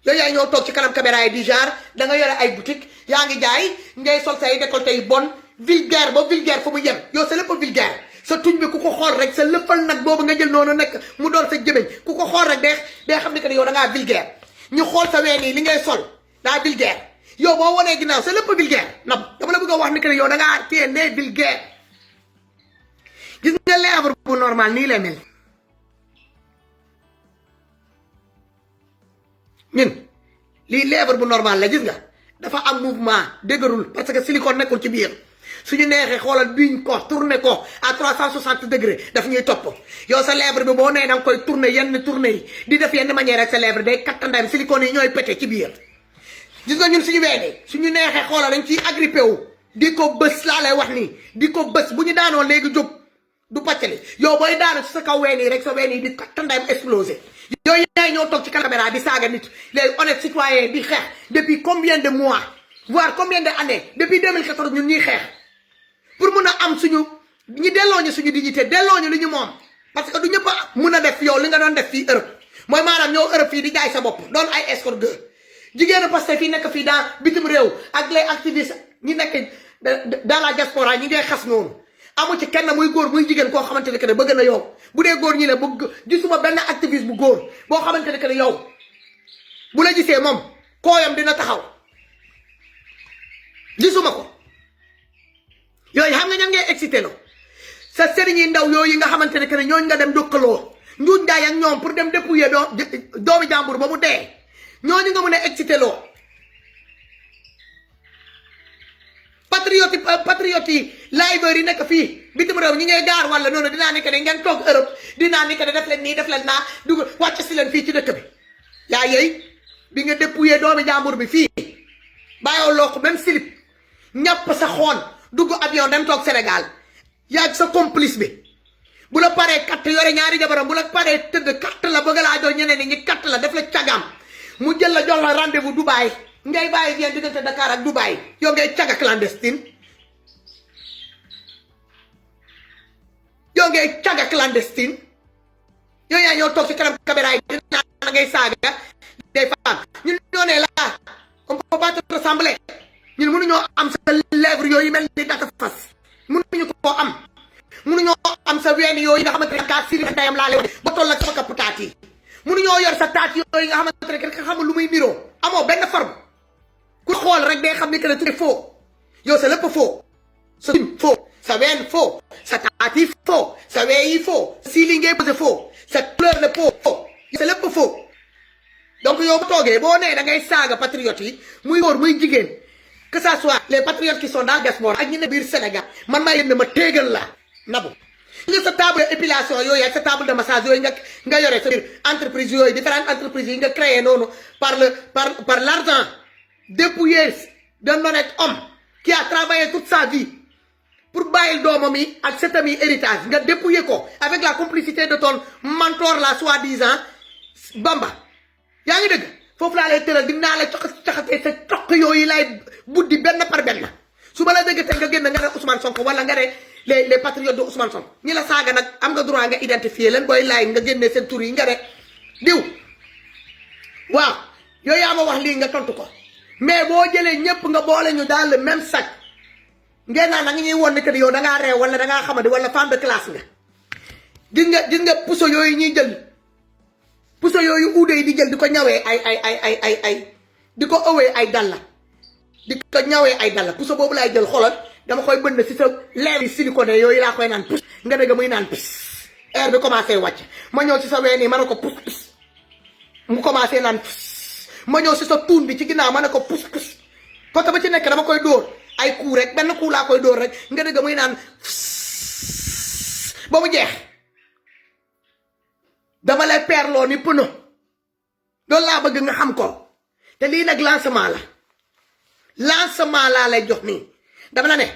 yaay ñoo toog ci kanam caméra yi di genre da nga yore ay boutique yaa ngi jaay ngay sol say décolleté yi bon vulgaire ba vulgaire fu mu yem yow sa lépp vulgaire sa tuñ bi ku ko xool rek sa lëppal nag boobu nga jël noonu nekk mu doon sa jëmeñ ku ko xool rek day xam ne que yow da ngaa vulgaire ñu xool sa ween yi li ngay sol daa vulgaire yow boo wanee ginnaaw sa lépp vulgaire nab dama la bëgg a wax ni que yow da ngaa téye ne vulgaire gis nga lèvre bu normal nii lay mel ñun lii lèvre bu normal la gis nga dafa am mouvement dëgërul parce que silicone nekkul ci biir suñu neexee xoolal biñ ko tourné ko à 360 degrés daf ñuy topp yow sa lèvre bi boo nee da nga koy tourné yenn tourné yi di def yenn manière ak sa lèvre day kattandayam silicone yi ñooy pété ci biir gis nga ñun suñu weene suñu neexee xoolal dañ ciy agrippé wu di ko bës laa lay wax nii di ko bës bu ñu daanoo léegi jóg du pàccali yow booy daanu ci sa kaw ween yi rek sa ween yi di kattandayam explosé yooyu yaay ñoo toog ci caméra di saaga nit les honnêtes citoyens di xeex depuis combien de mois voire combien d'années depuis 2014 ñun ñuy xeex pour mun a am suñu ñi delloo ñu suñu dignité delloo ñu li ñu moom parce que du ñëpp a mun a def yow li nga doon def fii Europe mooy maanaam ñoo Europe fii di jaay sa bopp doon ay escort girl jigéenu parce que fii nekk fii dans bitim réew ak les activistes ñi nekk dans la diaspora ñi ngay xas noonu amu ci kenn muy góor muy jigéen koo xamante ne que ne bëgg na yow bu dee góor ñi la bëgg gisuma benn activiste bu góor boo xamante ne que ne yow bu la gisee moom kooyam dina taxaw gisuma ko yooyu xam nga ñan ngay excité lo sa sëriñ yi ndaw yooyu nga xamante ne que ne ñooñu nga dem dëkkaloo njuuj njaay ak ñoom pour dem dépouiller doomi jàmbur ba mu dee ñooñu nga mën a excité loo patriote yi liveur yi nekk fii bitim réew ñi ngay gaar wala noonu dinaa nekk ne ngeen toog Europe dinaa nekk ne def leen nii def leen naa dugg wàcc si leen fii ci dëkk bi yaa yey bi nga dépouiller doomi jàmbur bi fii bàyyoo loo ko même slip ñàpp sa xoon dugg avion dem toog Sénégal yaa sa complice bi bu la paree katt yore ñaari jabaram bu la paree tëdd katt la bëgg laa jox ñeneen ñi katt la def la cagam mu jël la jox la rendez-vous Dubaï ngay bàyyi bien diggante Dakar ak Dubaï yow ngay caga clandestine yow ngay caga clandestine yow yaa ñoo toog ci kanam caméra yi dina ngay saaga des femmes ñun ñoo ne la on peut pas te ressembler ñun mënuñoo am sa lèvre yooyu mel ni data fas mënuñu ko am mënuñoo am sa ween yooyu nga xamante ne kaa siri dayam laa leen ba toll ak sama kapp taat yi mënuñoo yor sa taat yooyu nga xamante ne kenn xamul lu muy niroo amoo benn forme ku xool rek day xam ni que ne tout faux yow sa lépp faux sa sim faux sa ween faux sa taat yi faux sa ween yi faux si li ngay posé faux sa couleur de peau faux sa lépp faux donc yow bu toogee boo nee da ngay saaga patriotes yi muy góor muy jigéen que ça soit les patriotes qui sont dans la diaspora ak ñi ne biir Sénégal man maa yéen ne ma téegal la Nabou nga sa table épilation yooyu ak sa table de massage yooyu nga yore sa biir entreprise yooyu différentes entreprises yi nga créé noonu par l'argent dépouillé d'un honnête homme qui a travaillé toute sa vie pour bàyyil doomam yi ak setam yi héritage nga dépouillé ko avec la complicité de ton mentor la soi-disant Bamba yaa ngi dëgg foofu laa lay tëral dinaa la caxatee sa toq yooyu lay buddi benn par benn su ma la dëgg te nga génn nga ne Ousmane Sonko wala nga ne les patriotes de Ousmane Sonko ñi la saaga nag am nga droit nga identifier leen booy laay nga génnee seen tur yi nga ne diw waaw yooyu yaa ma wax lii nga tontu ko mais boo jëlee ñëpp nga boole ñu dans le même sac ngeen naan da nga ñuy woon ne que yow da ngaa réew wala da ngaa xamadi wala femme de classe nga gis nga puso yooyu ñuy jël puso yooyu uude yi di jël di ko ñawee ay di ko ëwee ay dalla di ko ñawee ay dalla puso boobu laay jël xoolal dama koy bënn si sa leer yi silicone yooyu laa koy naan pus nga dégg muy naan pus air bi commencé wàcc ma ñëw ci sa ween yi ma ne ko pus pus mu commencé naan pus ma ñëw si sa tuun bi ci ginnaaw ma ne ko pus pus côté ba ci nekk dama koy dóor ay coup rek benn coup laa koy dóor rek nga dégg muy naan ba mu jeex dama lay perloo ni pëno loolu laa bëgg nga xam ko te lii nag lancement laa lay jox nii dama la ne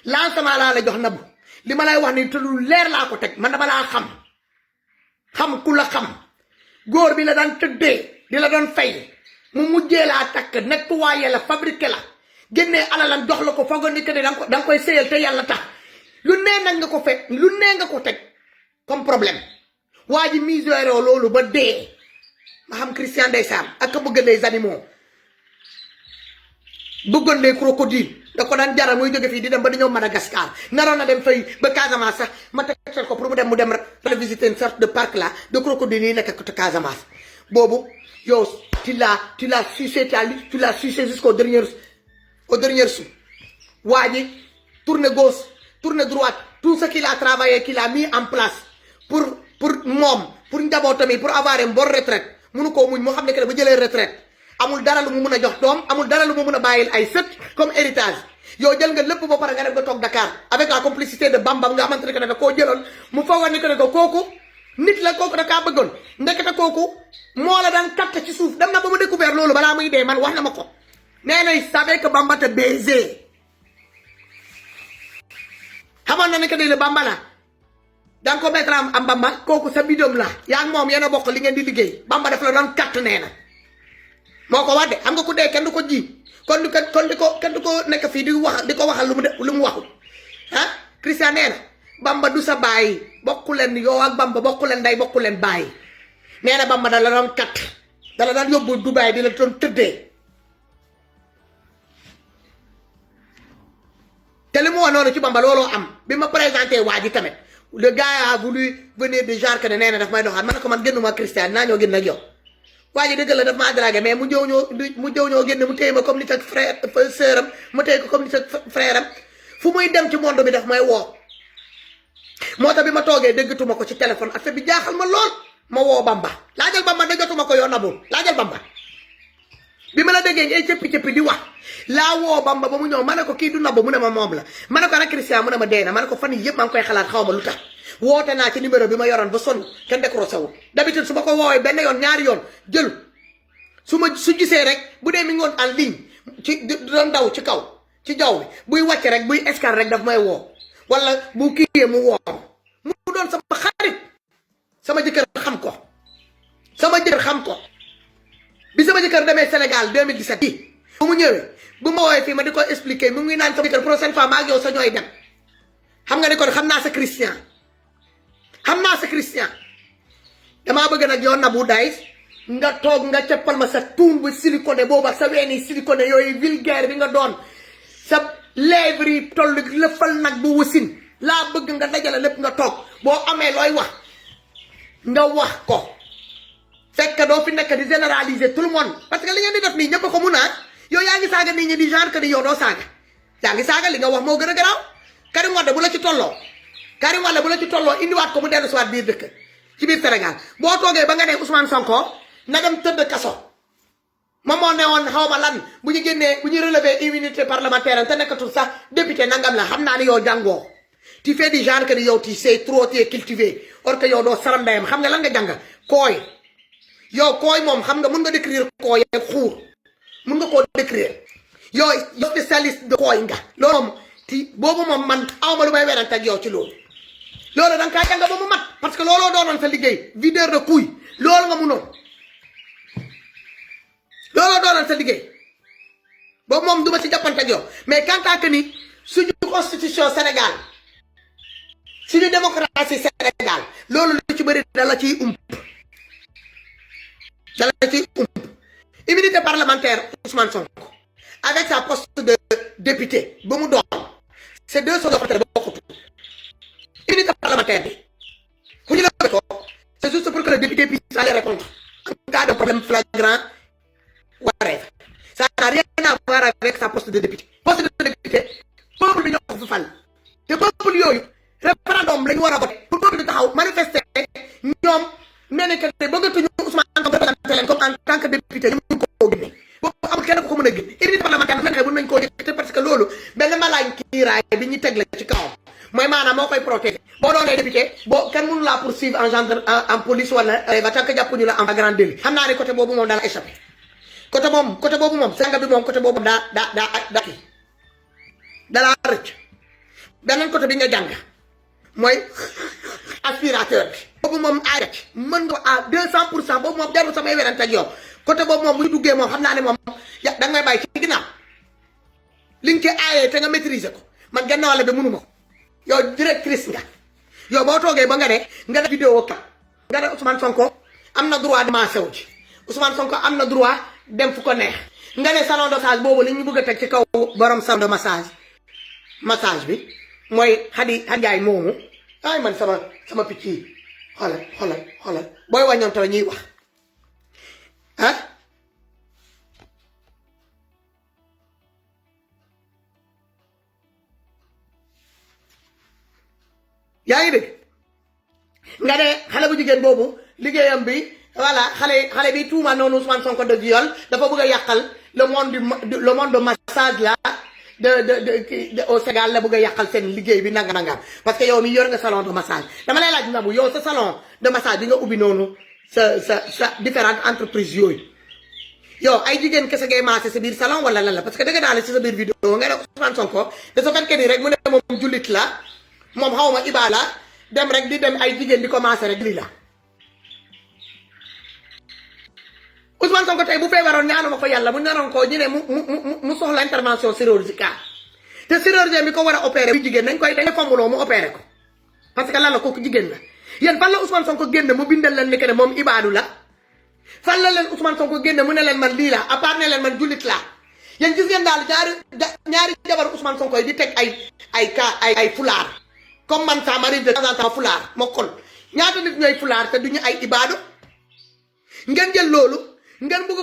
lancement laa lay jox Nabou li ma lay wax nii te lu leer laa ko teg man dama laa xam ku la xam góor bi la daan tëddee di la doon fay mu mujjee laa takk nettoyé la fabriqué la génnee alalam jox la ko foogoon ni que ne danga koy séyal te yàlla tax lu nee nag nga ko fekk lu nee nga ko teg comme problème waa ji misère loolu ba dee ma xam Christian ndeysaan ak bëgg les animaux bëggoon les crocodiles da ko daan jaral muy jóge fii di dem ba di ñëw Madagascar naroon na dem fay ba Casamance sax ma tegtal ko pour mu dem rek visiter une sorte de parc là de crocodiles yi nekk côté Casamance boobu yow tu l'as sucé jusqu'au dernier sou waa ji tourne gauche tourne droite tout ce qu'il a travaillé qu'il a mis en place pour moom pour njabootam yi pour avoir une bonne retraite munu koo muñ moo xam ne que ba jëlee retraite amul dara lu mu mun a jox doom amul dara lu mu mun a bàyyil ay sët comme héritage yow jël nga lépp ba pare nga dem nga toog Dakar avec la complicité de Bamba nga xamante ne que da koo jëloon mu foogoon ni que ne ko kooku nit la kooku da kaa bëggoon ndekete kooku moo la daan katt ci suuf dem na ba mu découvert loolu balaa muy dee man wax na ma ko nee na il savait que Bamba te baiser xamoon na ne que ne Bamba la da nga ko mettre am Bamba kooku sa bidom la yaa ngi moom yéen a bokk li ngeen di liggéey Bamba daf la doon katt nee na moo ko wax de xam nga ku dee kenn du ko ji kon kenn du ko nekk fii di ko waxal lu mu waxul ah Christian nee na Bamba du sa bàyyi bokku leen yow ak Bamba bokku leen nday bokku leen bàyyi nee na Bamba da la doon kat da la daan yóbbu Dubaay di la doon tëddee te li mu wax noonu ci Bamba looloo am bi ma présenté waa ji tamit le gars a voulu venir de genre que ne nee na daf may doxaat man ne ko man génnuma Christian naa ñoo génn ak yow waa ji dëgg la daf maa dragué mais mu jëw ñoo génn mu téye ma comme nit ak frère sœur am mu téye ko comme nit ak frère am fu muy dem ci monde bi daf may woo moo tax bi ma toogee déggatuma ko ci téléphone affaire bi jaaxal ma lool ma woo Bamba laajal Bamba déggatuma ko yow Nabou laajal Bamba bi ma la déggee ngay cëppi-cëppi di wax laa woo Bamba ba mu ñëw ma ne ko kii du Nabou mu ne ma moom la ma ne ko rek Christian mu ne ma dee na ma ne ko fan yii yëpp maa ngi koy xalaat xaw ma lu tax woote naa ci numéro bi ma yoroon ba sonn kenn décroché wu d'habitude su ma ko woowee benn yoon ñaari yoon jël su gisee rek bu dee mi ngi woon en ligne ci doon daw ci kaw ci jaww bi buy wàcc rek buy escale rek daf may woo wala bu kiiyee mu woo mu doon sama xarit sama jëkkër xam ko bi sama jëkkër demee Sénégal 2017 bi bu mu ñëwee bu ma woowee fii ma di ko expliquer mu ngi naan sama jëkkër prochaine fois maa ak yow sa ñooy dem xam nga ne kon xam naa sa Christian damaa bëgg nag yow Nabou Daye nga toog nga cappal ma sa tuun bu silicone booba sa weeni silicone yooyu vulgaire bi nga doon sa lèvres yi toll lëfal nag bu wasin laa bëgg nga dajale lépp nga toog boo amee looy wax nga wax ko fekk doo fi nekk di généraliser tout le monde parce que li ngeen di def nii ñëpp ko mun a yow yaa ngi saaga nit ñi di genre que ni yow doo saaga yaa ngi saaga li nga wax moo gën a garaaw Karim Wade bu la ci tolloo indiwaat ko mu dellu si waat biir dëkk ci biir Sénégal boo toogee ba nga ne Ousmane Sonko na dem tëdd kaso moom moo ne woon xaw ma lan bu ñu relever immunité parlementaire te nekkatul sax député nangam la xam naa ni yow jàngoo tu fais du genre que ni yow tu sais trop tu es cultivé or que yow doo saram ndeyam xam nga lan nga jàng kooy yow kooy moom xam nga mun nga décrire kooy ak xuur mun nga koo décrire yow spécialiste de kooy nga loolu moom boobu moom man awma lu may werante ak yow ci loolu da nga kaa jàng ba mu mat parce que looloo doonoon sa liggéey videur de couille loolu nga munoon looloo doonoon sa liggéey boobu moom duma ci jàppante ak yow mais quant à que ni suñu constitution Sénégal suñu démocratie Sénégal loolu lu ci bëri da la ciy immunité parlementaire Ousmane Sonko avec sa poste de député ba mu doon c'est deux choses yoo xamante ne bokkut immunité parlementaire bi ku ñu la ko c'est juste pour que le député puisse aller répondre en cas de problème flagrant wareef ça n'a rien à voir avec sa poste de député peuple bi ñoo ko fa fal te peuple yooyu référendum la ñu war a voter pour peuple bi taxaw manifester ñoom nee nañ que bëggatuñu Ousmane Sonko représenté leen comme en tant que député ñu mun koo gis kenn ko mën a génne immunité parlementaire fexe bu nañ koo décréter parce que loolu benn malaay kiiraay bi ñu teg la ci kawam mooy maanaam moo koy protéger boo doonee député boo kenn mënu laa poursuivre en gendarme en police wala ba tant que jàppuñu la en flagrant délit xam naa ne côté boobu moom daal échappé côté boobu moom sanga bi moom côté boobu daa kii dalaa rëcc beneen côté bi nga jàng mooy aspirateur bi boobu moom aay rek mën nga à 200% boobu moom jarul samay werante ak yow côté boobu moom muy duggee moom xam naa ne moom da nga may bàyyi ci ginnaaw li nga ci aayee te nga maîtriser ko man gannaaw la bi mënuma ko yow directrice nga yow boo toogee ba nga ne nga def vidéo ka nga ne Ousmane Sonko am na droit de massé wu ci Ousmane Sonko am na droit dem fu ko neex nga ne salon de massage boobu li ñu bëgg a teg ci kaw borom salon de massage bi mooy xadi xadijaay moomu ay man sama picc yi xoolal booy wàññoon taw ñuy wax ah yaa ngi dégg nga ne xale bu jigéen boobu liggéeyam bi voilà xale bi tuuma noonu Ousmane Sonko de viol dafa bëgg a yàqal le monde de massage là de au Sénégal la bëgg a yàqal seen liggéey bi nangam parce que yow mi yor nga salon de massage dama lay laaj Nabou yow sa salon de massage bi nga ubbi noonu sa différentes entreprises yooyu yow ay jigéen kese ngay massé sa biir salon wala lan la parce que dëgg daal ci sa biir vidéo nga ne Ousmane Sonko de sa fekkee ni rek mu ne moom jullit la moom xaw ma Iba la dem rek di dem ay jigéen di ko massé rek lii la Ousmane Sonko tey bu feebaroon ñaanuma ko yàlla mu naroon ko ñu ne mu soxla intervention chirurgicale te chirurgien bi ko war a opéré bu jigéen dañ koy fombuloo mu opéré ko parce que lan la kooku jigéen la yéen fan la Ousmane Sonko génn mu bindal leen ni que ne moom ibaadu la fan la leen Ousmane Sonko génn mu ne leen man lii la à part ne leen man jullit laa yéen gis ngeen daal ñaari jabar Ousmane Sonko yi di teg ay fulaar comme man ça m'arrive de temps en temps fulaar mokkol ñaata nit ñooy fulaar te duñu ay ibaadu ngeen jël loolu ngeen bëgg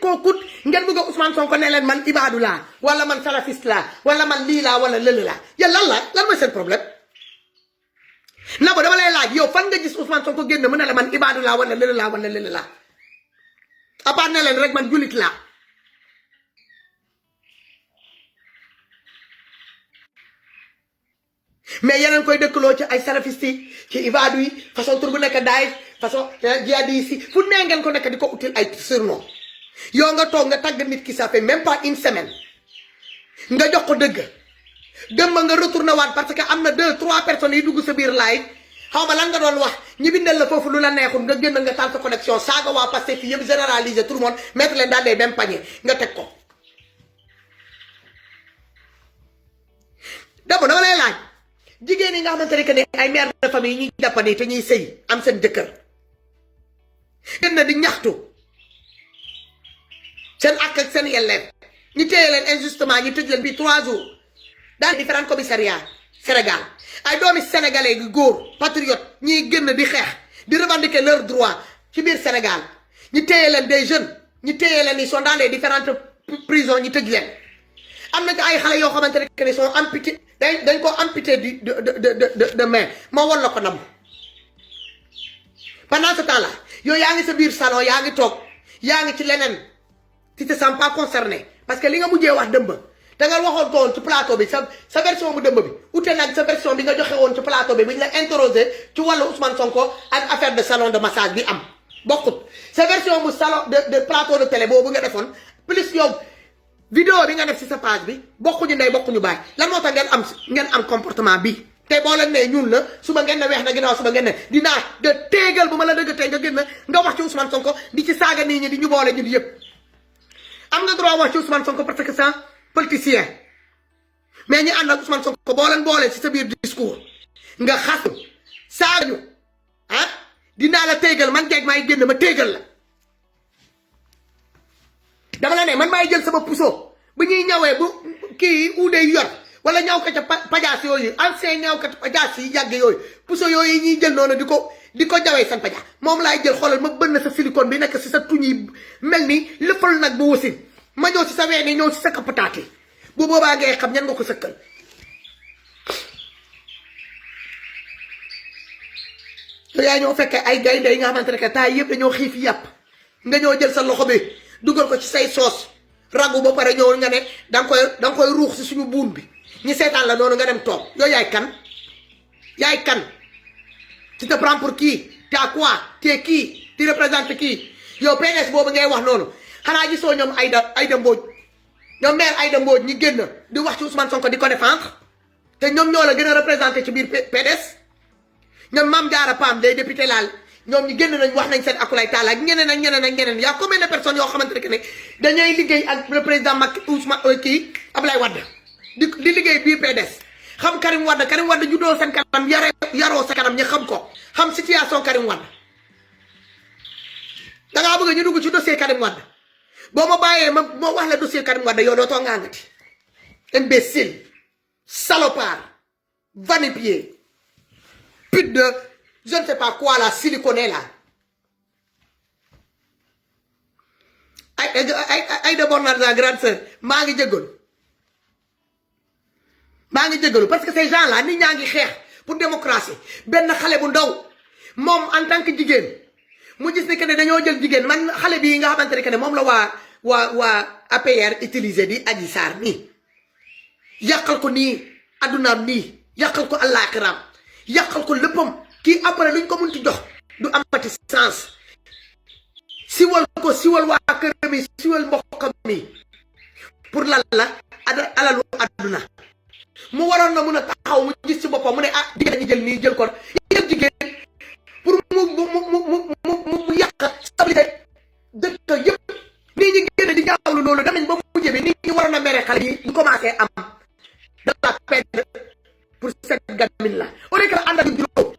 koo ngeen bëgg Ousmane Sonko ne leen man ibaadu laa wala man salafiste laa wala man lii laa wala lële laa yéen lan mooy seen problème Nabou dama lay laaj yow fan nga gis Ousmane Sonko génn mu ne la man ibaadu laa wala lële laa wala lële laa à part ne leen rek man jullit laa mais yeneen koy dëkkaloo ci ay salafiste yi ci ibaadu yi façon tur bu nekk Daesh façon jihadiste yi fu nee ngeen ko nekk di ko util ay surnom yow nga toog nga tàgg nit ki ça fait même pas une semaine nga jox ko dëgg dem nga retourné waat parce que am na 2-3 personnes yi dugg sa biir live xaw ma lan nga doon wax ñi bindal la foofu lu la neexul nga génn nga taal sa connexion saaga waa Pastef fi yëpp généraliser tout le monde mettre leen dans les mêmes paniers nga teg ko. Dabo dama lay laaj jigéen yi nga xamante ne que ne ay mère de famille ñuy jàppandi te ñuy sëy am seen jëkkër gën na di ñaxtu seen ak ak seen yelleef ñu téye leen injustement ñu tëj leen bi 3 jours dans différents commissariats Sénégal ay doomi sénégalais yu góor patriote ñiy gën di xeex di revendiquer leurs droits ci biir Sénégal ñu téye leen des jeunes ñu téye leen ils sont dans les différentes prisons ñu tëj leen am na ci ay xale yoo xamante ne que ne sont amputés dañ ko amputé de main moo war la ko nam pendant ce temps là yow yaa ngi sa biir salon yaa ngi toog yaa ngi ci leneen tu te sens pas concerné parce que li nga mujjee wax dëmb da nga waxoon ko woon ci plateau bi sa version bu dëmb bi ute nag sa version bi nga joxe woon ci plateau bi bu ñu la interroger ci wàllu Ousmane Sonko ak affaire de salon de massage bi am bokkut sa version bu salon de plateau de télé boobu nga defoon plus yow vidéo bi nga def ci sa page bi bokkuñu ndey bokkuñu baay lan moo tax ngeen am comportement bi te boo leen nee ñuul la suba ngeen ne weex na ginnaaw suba ngeen ne dinaa de téegal bu ma la dëgg tey nga génn nga wax ci Ousmane Sonko di ci saaga nit ñi di ñu boole ñu di yëpp am nga droit wax ci Ousmane Sonko parce que ça politicien mais ñi ànd ak Ousmane Sonko boo leen boole ci sa biir discours nga xas saaga ñu ah dinaa la téegal man jeeg maay génn ma téegal la dama la ne man maay jël sama puso bu ñuy ñawee bu kii uude yor wala ñaw ka ca pajaas yooyu ancien ñaw ka pajaas yi yàgg yooyu puso yooyu ñuy jël noonu di ko jawee seen pajaas moom laay jël xoolal ma bënn sa silicone bi nekk si sa tuñ yi mel ni lëppal nag bu wasin ma ñëw si sa ween yi ñëw si sa kapataati bu boobaa ngay xam ñan nga ko sëkkal yow yaa ñoo fekkee ay gaynde yi nga xamante ne que taay yëpp dañoo xiif yàpp nga ñëw jël sa loxo bi dugal ko ci say soos ragu ba pare ñëw nga ne danga koy ruux si suñu buun bi ñi seetaan la noonu nga dem toog yooyu yaay kan tu te prends pour qui t'as quoi t'es qui tu représentes qui yow PDS boobu ngay wax noonu xanaa gisoo ñoom Aïda Mbodj ñoom maire Aïda Mbodj ñi génn di wax ci Ousmane Sonko di ko défendre te ñoom ñoo la gën a représenté ci biir PDS ñoom Mame Diarra Pam les députés laal ñoom ñi génn nañ wax nañ seen akulay taala ak ñeneen ak ñeneen ak ñeneen y'a combien de personnes yoo xamante ne dañuy liggéey ak le président Macky Ousmane kii Ablaye Wade di liggéey biir PDS xam Karim Wade juddoo seen kanam yaroo sa kanam ñi xam ko xam situation Karim Wade dangaa bëgg ñu dugg ci dossier Karim Wade boo ma bàyyee ma wax la dossier Karim Wade yow dootoo ngaangati imbécile salopard va-nu-pied pute de je ne sais pas quoi la siliconné là ay de Bornard grande sœur maa ngi jégalu parce que ces gens là nit ñaa ngi xeex pour démocratie benn xale bu ndaw moom en tant que jigéen mu gis ne que ne dañoo jël jigéen man xale bii nga xamante ne que ne moom la waa APR utiliser di Adji Sarr nii yàqal ko nii addunaam nii yàqal ko àllaaxiraam yàqal ko léppam kii après luñ ko munti jox du amati sens siwal waa këram yi siwal mbokkam mi pour lan la alalu adduna mu waroon na mun a taxaw mu gis ci boppam mu ne ah jigéen ñi jël nii jël ko yëpp jigéen pour mu yàq stabilité dëkk yëpp nii ñi génne di jaawlu loolu damañ ba mujjee bi nii ñi waroon a mere xale yi ñu commencé am de la peine pour cette gamine là au lieu que ànd ak juróom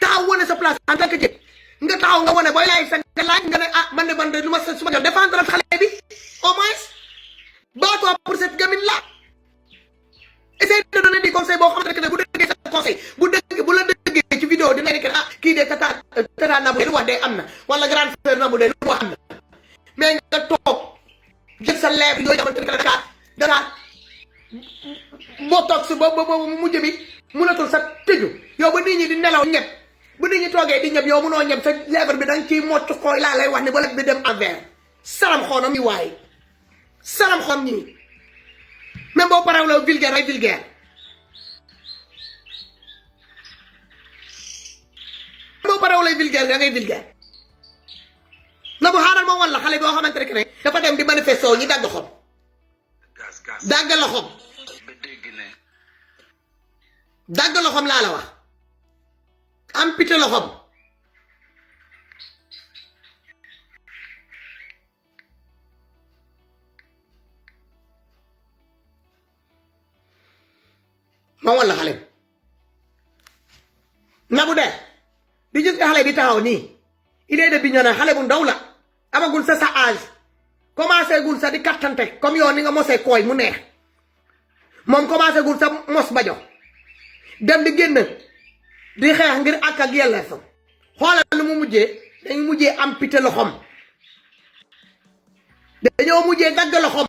taxaw wane sa place en tant que jëkk nga taxaw nga wane booy laay sa nga laaj nga ne ah man de lu ma su ma jox défendre xale bi au moins bats-toi pour cette gamine là essaye de donner des conseils boo xamante ne bu dëggee sa conseil bu la dëggee ci vidéo dina nekk ah kii de tata Nabou lu wax de am na wala grande sœur Nabou de lu wax am na mais nga toog jël sa lèvre yooyu xamante ne dangaa moo toog si ba mujj bi mënatul sa tëju yow ba nit ñi di nelaw ñëpp bu nit ñi toogee di ñëpp yow mënoo ñëpp sa lèvre bi danga ciy mocc xooy laa lay wax ne ba lèvre bi dem envers salam xoonam yi waaye salam xoon ñii même boo paree la vulgaire ay vulgaire boo paree lay vulgaire da ngay vulgaire na bu xaaral ma woon la xale boo xamante ne dafa dem di manifesto ñi dagg xom dagg la xom dagg la xom laa la wax amputé la xom ma woon la xale Nabou de di gis nga xale bi taxaw nii il est de Bignona xale bu ndaw la amagul sa âge commencé gul sa di kattante comme yow ni nga mosee kooy mu neex moom commencé gul sa mos bajo dem di génn di xeex ngir ak yelleefam xoolal nu mu mujjee dañu mujjee amputé loxoom dañoo mujjee dagg loxoom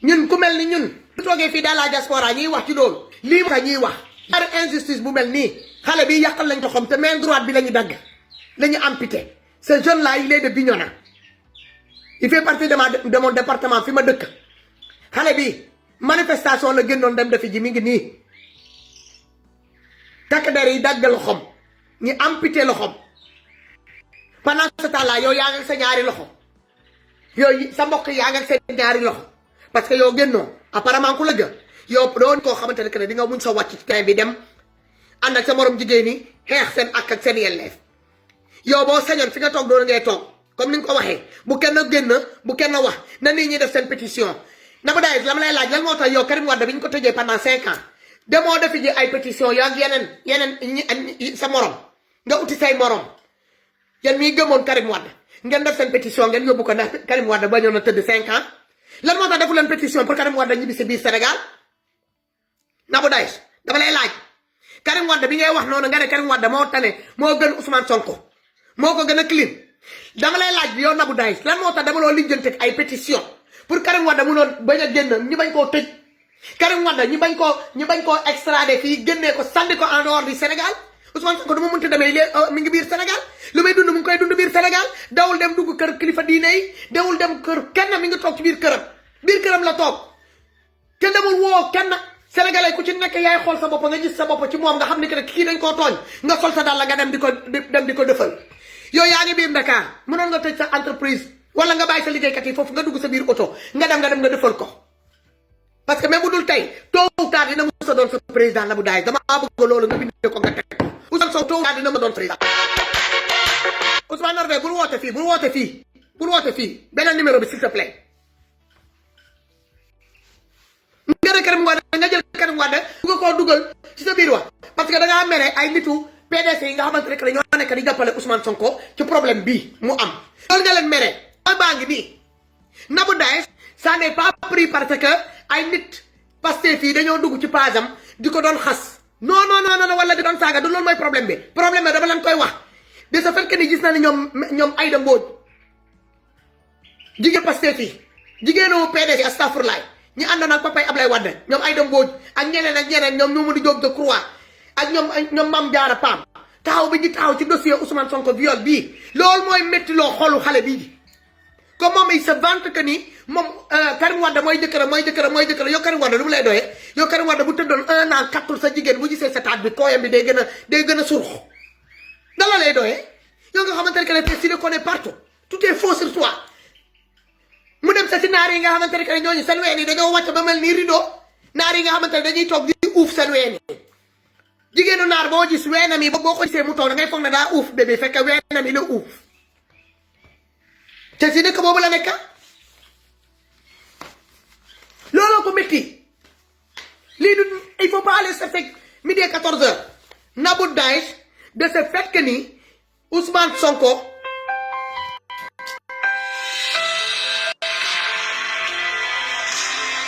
ñun ku mel ni ñun bu toogee fii dans la diaspora ñuy wax ci loolu lii wax ñuy wax par injustice bu mel nii xale bi yàqal lañ loxoom te main droite bi la ñu dagg la ñu amputé ce jeune là il est de Bignona il fait partie de mon département fi ma dëkk xale bi manifestation la génnoon dem defi ji mi ngi nii takk der yi dagg loxoom ñu amputé loxoom pendant ce temps là yow yaa ngi sa ñaari loxo yooyu sa mbokk yaa ngi seen ñaari loxo parce que yow génnoo apparemment ku la gën yow doon koo xamante ne di nga muñ sa wàcc ci terrain bi dem ànd ak sa morom jigéen ñi xeex seen ak seen yelleef yow boo sañoon fi nga toog doon ngay toog comme ni nga ko waxee bu kenn génn bu kenn wax na nit ñi def seen pétition Nabou Daye la ma lay laaj lan moo tax yow Karim Wade bi ñu ko tëjee pendant 5 ans demoo defi ji ay pétition yaa ak yeneen sa morom nga uti say morom yéen mii gëmoon Karim Wade ngeen def seen pétition ngeen yóbbu ko ndax Karim Wade ba ñëw na tëdd 5 ans lan moo tax defu leen pétition pour Karim Wade ñibbi si biir Sénégal Nabou Daye dama lay laaj Karim Wade bi ngay wax noonu nga ne Karim Wade moo tane moo gën Ousmane Sonko moo ko gën a clean dama lay laaj bi yow Nabou Daye lan moo tax dama loo lijjante ay pétition pour Karim Wade munoon bañ a génn ñu bañ koo tëj Karim Wade ñu bañ koo extradé fii génnee ko sànni ko en dehors du Sénégal Ousmane Sonko du ma mënta demee mi ngi biir Sénégal lu may dund mu ngi koy dund biir Sénégal dawul dem dugg kër kilifa diine yi dawul dem kër kenn mi ngi toog ci biir këram la toog te demul woo kenn sénégalais ku ci nekk yaay xool sa bopp nga gis sa bopp ci moom nga xam ne que kii dañ koo tooñ nga sol sa dàll nga dem di ko defal yow yaa ngi biir Dakar mënoon nga tëj sa entreprise wala nga bàyyi sa liggéeykat yi foofu nga dugg sa biir oto nga dem nga defal ko parce que même bu dul tey tôt ou tard dina mës a doon sa président Nabou Daye damaa bëgg loolu nga bind ko nga teg ko Ousmane Sonko tôt ou tard dina mës a doon président Ousmane Norvège bul woote fii beneen numéro bi s'il te plaît nga ne Karim Wade nga jël Karim Wade bu nga koo dugal ci sa biir wax parce que da ngaa mere ay nitu PDC yi nga xamante ne que ñoo nekk di jàppale Ousmane Sonko ci problème bii mu am loolu nga leen mere baa ngi nii Nabou Daye ça n'est pas pris parce que ay nit Pastef fii dañoo dugg ci page am di ko doon xas non wala di doon saaga du loolu mooy problème bi dama leen koy wax de ce fait que ni gis na ni ñoom Aïda Mbodj jigéen Pastef fii jigéenu PDC astafurlaay ñi àndoon ak papay Ablaye Wade ñoom Aïda Mbodj ak ñeneen ñoom Mamadou Diop Decroix ak ñoom Mame Diarra Pam taxaw bi ñu taxaw ci dossier Ousmane Sonko viol bii loolu mooy métti loo xolu xale bii comme moom il se vante que ni moom Karim Wade mooy jëkkëram yow Karim Wade lu mu lay doyee yow Karim Wade bu tëddoon 1 an kattul sa jigéen bu gisee sa taat bi kooyam bi day gën a surux da la lay doyee yow nga xamante ne que si le connaît partout tout est faux sur toi mu dem sa si naar yi nga xamante ne que ñooñu seen ween yi dañoo wàcc ba mel ni rideau naar yi nga xamante ne dañuy toog di uuf seen ween yi jigéenu naar boo gis weenam yi boo ko gisee mu toog da ngay foog ne daa uuf bébé fekk weenam yi la uuf te si dëkk boobu la nekk looloo ko métti lii du il faut pas aller se fekk midi 14h Nabou Daye de ce fait que ni Ousmane Sonko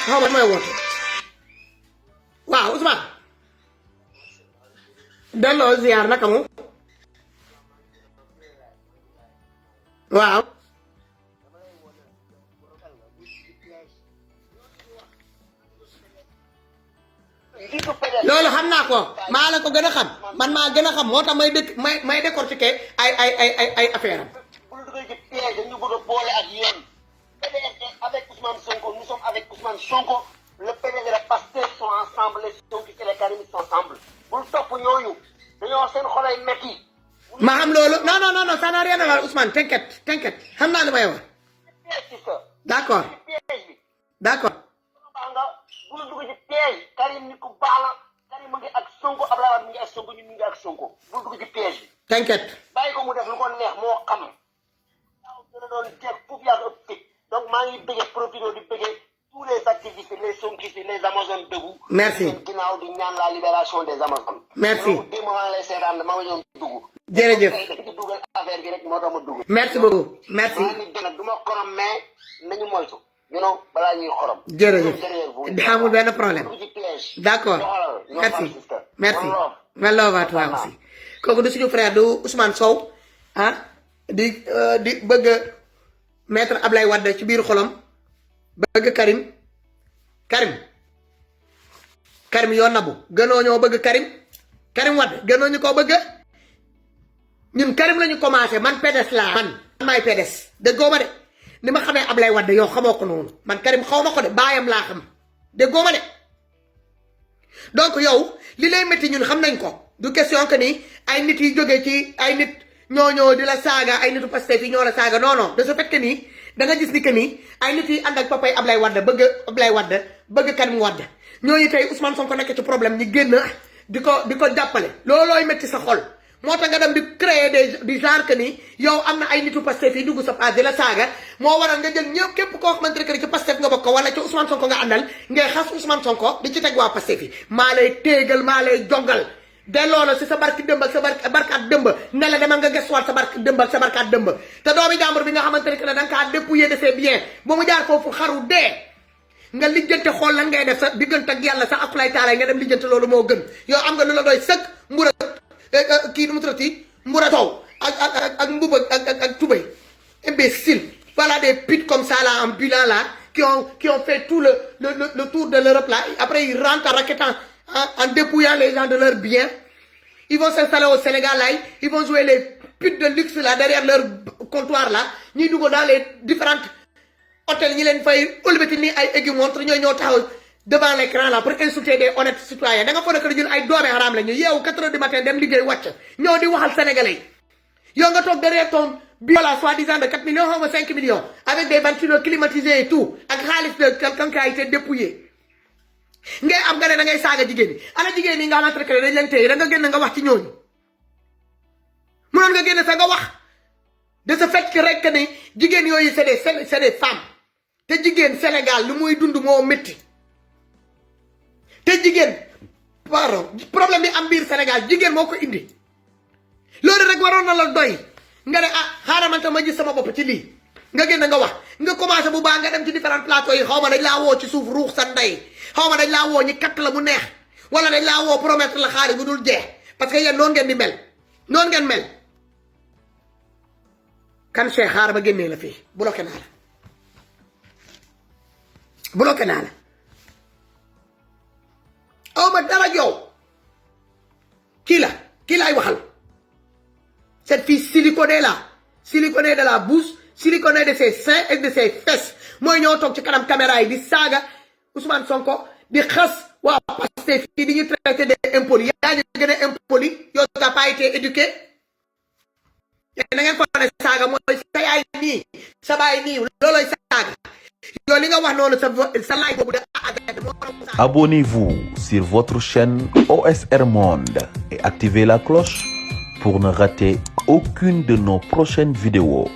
xaw ma may woote waaw Ousmane delloo ziar naka mu waaw loolu xam naa ko maa la ko gën a xam man maa gën a xam moo tax may décortiquer ay affaire am. pour dugal ci piège dañu bëgg a boole ak yéen PDS avec Ousmane Sonko nous sommes avec Ousmane Sonko le PDS et le Pastef sont ensemble les Sonkistes et les Karimistes sont ensemble bul topp ñooñu dañoo seen xolay metti. ma xam loolu non ça n'a rien à voir Ousmane t'inquiète xam naa li may wax. d'accord d'accord. bul dugg ci piège Karim nit ku baax la Karim mu ngi ak Sonko Abdoulaye Wade mu ngi ak Sonko ñun ñu ngi ak Sonko bul dugg ci piège bi. t'inquiète. bàyyi ko mu def lu ko neex moo xam. waaw dina doon jeex foofu yaa ko ëpp donc maa ngi bëggee profité di bëggee tous les activistes les Sonkistes les Amazones debout. merci ginnaaw di ñaan la libération des Amazones. merci loolu démb maa lay seetaan dama ñëw dugg. jërëjëf dañ ci dugal affaire bi rek moo tax ma dugg. merci beaucoup merci. maa ngi gën du ma korom mais nañu moytu. you know balaa ñuy xorom. jërëjëf amul benn problème. d'accord merci ma love à toi aussi. kooku du suñu frère du Ousmane Sow ah di bëgg maître Ablaye Wade ci biir xolom bëgg Karim yoo nabu gënoo ñoo bëgg Karim Wade gënoo ñu koo bëgg ñun Karim lañu commencé man PDS laa man maay PDS déggoo ma de ni ma xamee Ablaye Wade yow xamoo ko noonu man Karim xaw ma ko de baayam laa xam déggoo ma de donc yow li lay métti ñun xam nañ ko du question que ni ay nit yi jógee ci ay nit ñoo di la saaga ay nitu Pastef yi ñoo la saaga non de ce fait que ni da nga gis ni que ni ay nit yi ànd ak papay Ablaye Wade bëgg Karim Wade ñooñu tey Ousmane Sonko nekk ci problème ñi génn di ko jàppale loolooy métti sa xol moo tax nga dem di créer des genre que ni yow am na ay nitu Pastef yi dugg sa page di la saaga moo waral nga jël ñëpp képp koo xamante ne ci Pastef nga bokk wala ci Ousmane Sonko nga àndal ngay xas Ousmane Sonko di ci teg waa Pastef yi maa lay téegal maa lay jongal delloo la si sa barki dëmb ak sa barkaat dëmb ne la demal nga gëstuwaat sa barki dëmb ak sa barkaat dëmb te doomi jàmbur bi nga xamante ne da nga kaa dépouiller de ses biens ba mu jaar foofu xaru dee nga lijjante xool lan ngay def sa diggante ak yàlla sa akulay taala nga dem lijjante loolu moo gën yow am nga lu la doy sëkk mbura kii nu mu tuddati mbura taw ak mbuba ak tubay imbécile voilà des putes comme ça là ambulants là qui ont fait tout le tour de l'Europe là après ils rentrent en raquettant en dépouillant les gens de leurs biens ils vont s'installer au Sénégal là, ils vont jouer les putes de luxe là derrière leur comptoir là ñuy dugg dans les différentes hôtels ñi leen fay ëlbati ni ay aiguille montre ñoo taxaw devant l'écran là pour insulter des honnêtes citoyens da nga foog ne ñun ay doomi haram la ñu yeewu 4 heures du matin dem liggéey wàcc ñoo di waxal sénégalais yow nga toog derrière ton bureau là soi-disant de 4 millions xaw ma 5 millions avec des ventilos climatisés et tout ak xaalis de quelqu'un qui a été dépouillé ngay am nga ne da ngay saaga jigéen ñi ana jigéen ñi nga xamante ne dañ leen téye da nga génn nga wax ci ñooñu mënoon nga génn sa nga wax de ce fait que rek ni jigéen yooyu c'est des femmes te jigéen Sénégal lu muy dund moo métti te jigéen pardon problème bi am biir Sénégal jigéen moo ko indi loolu rek waroon na la doy nga ne xaaral man tam ma gis sama bopp ci lii nga génn nga wax nga commencé bu baax nga dem ci différents plateaux yi xaw ma dañ laa woo ci suuf ruux sa ndey xaw ma dañ laa woo ñi katt la mu neex wala dañ laa woo promettre la xaalis bu dul jeex parce que yéen noonu ngeen di mel noonu ngeen mel kan Cheikh xaaral ba génnee la fii bloqué naa la aw ma dara yow kii laay waxal cette fille siliconée là siliconée de la bouche siliconée de ses seins et de ses fesses mooy ñoo toog ci kanam caméra yi di saaga Ousmane Sonko di xas waa Pastef fii di ñu traité des impolis yaa ñu gën a impoli yow t'as pas été éduqué da ngeen ko ne saaga mooy sa yaay nii sa baay nii loolooy saaga yow li nga wax noonu sa laay boobu de Abonnez-vous sur votre chaîne OSR Monde et activez la cloche pour ne rater aucune de nos prochaines vidéos.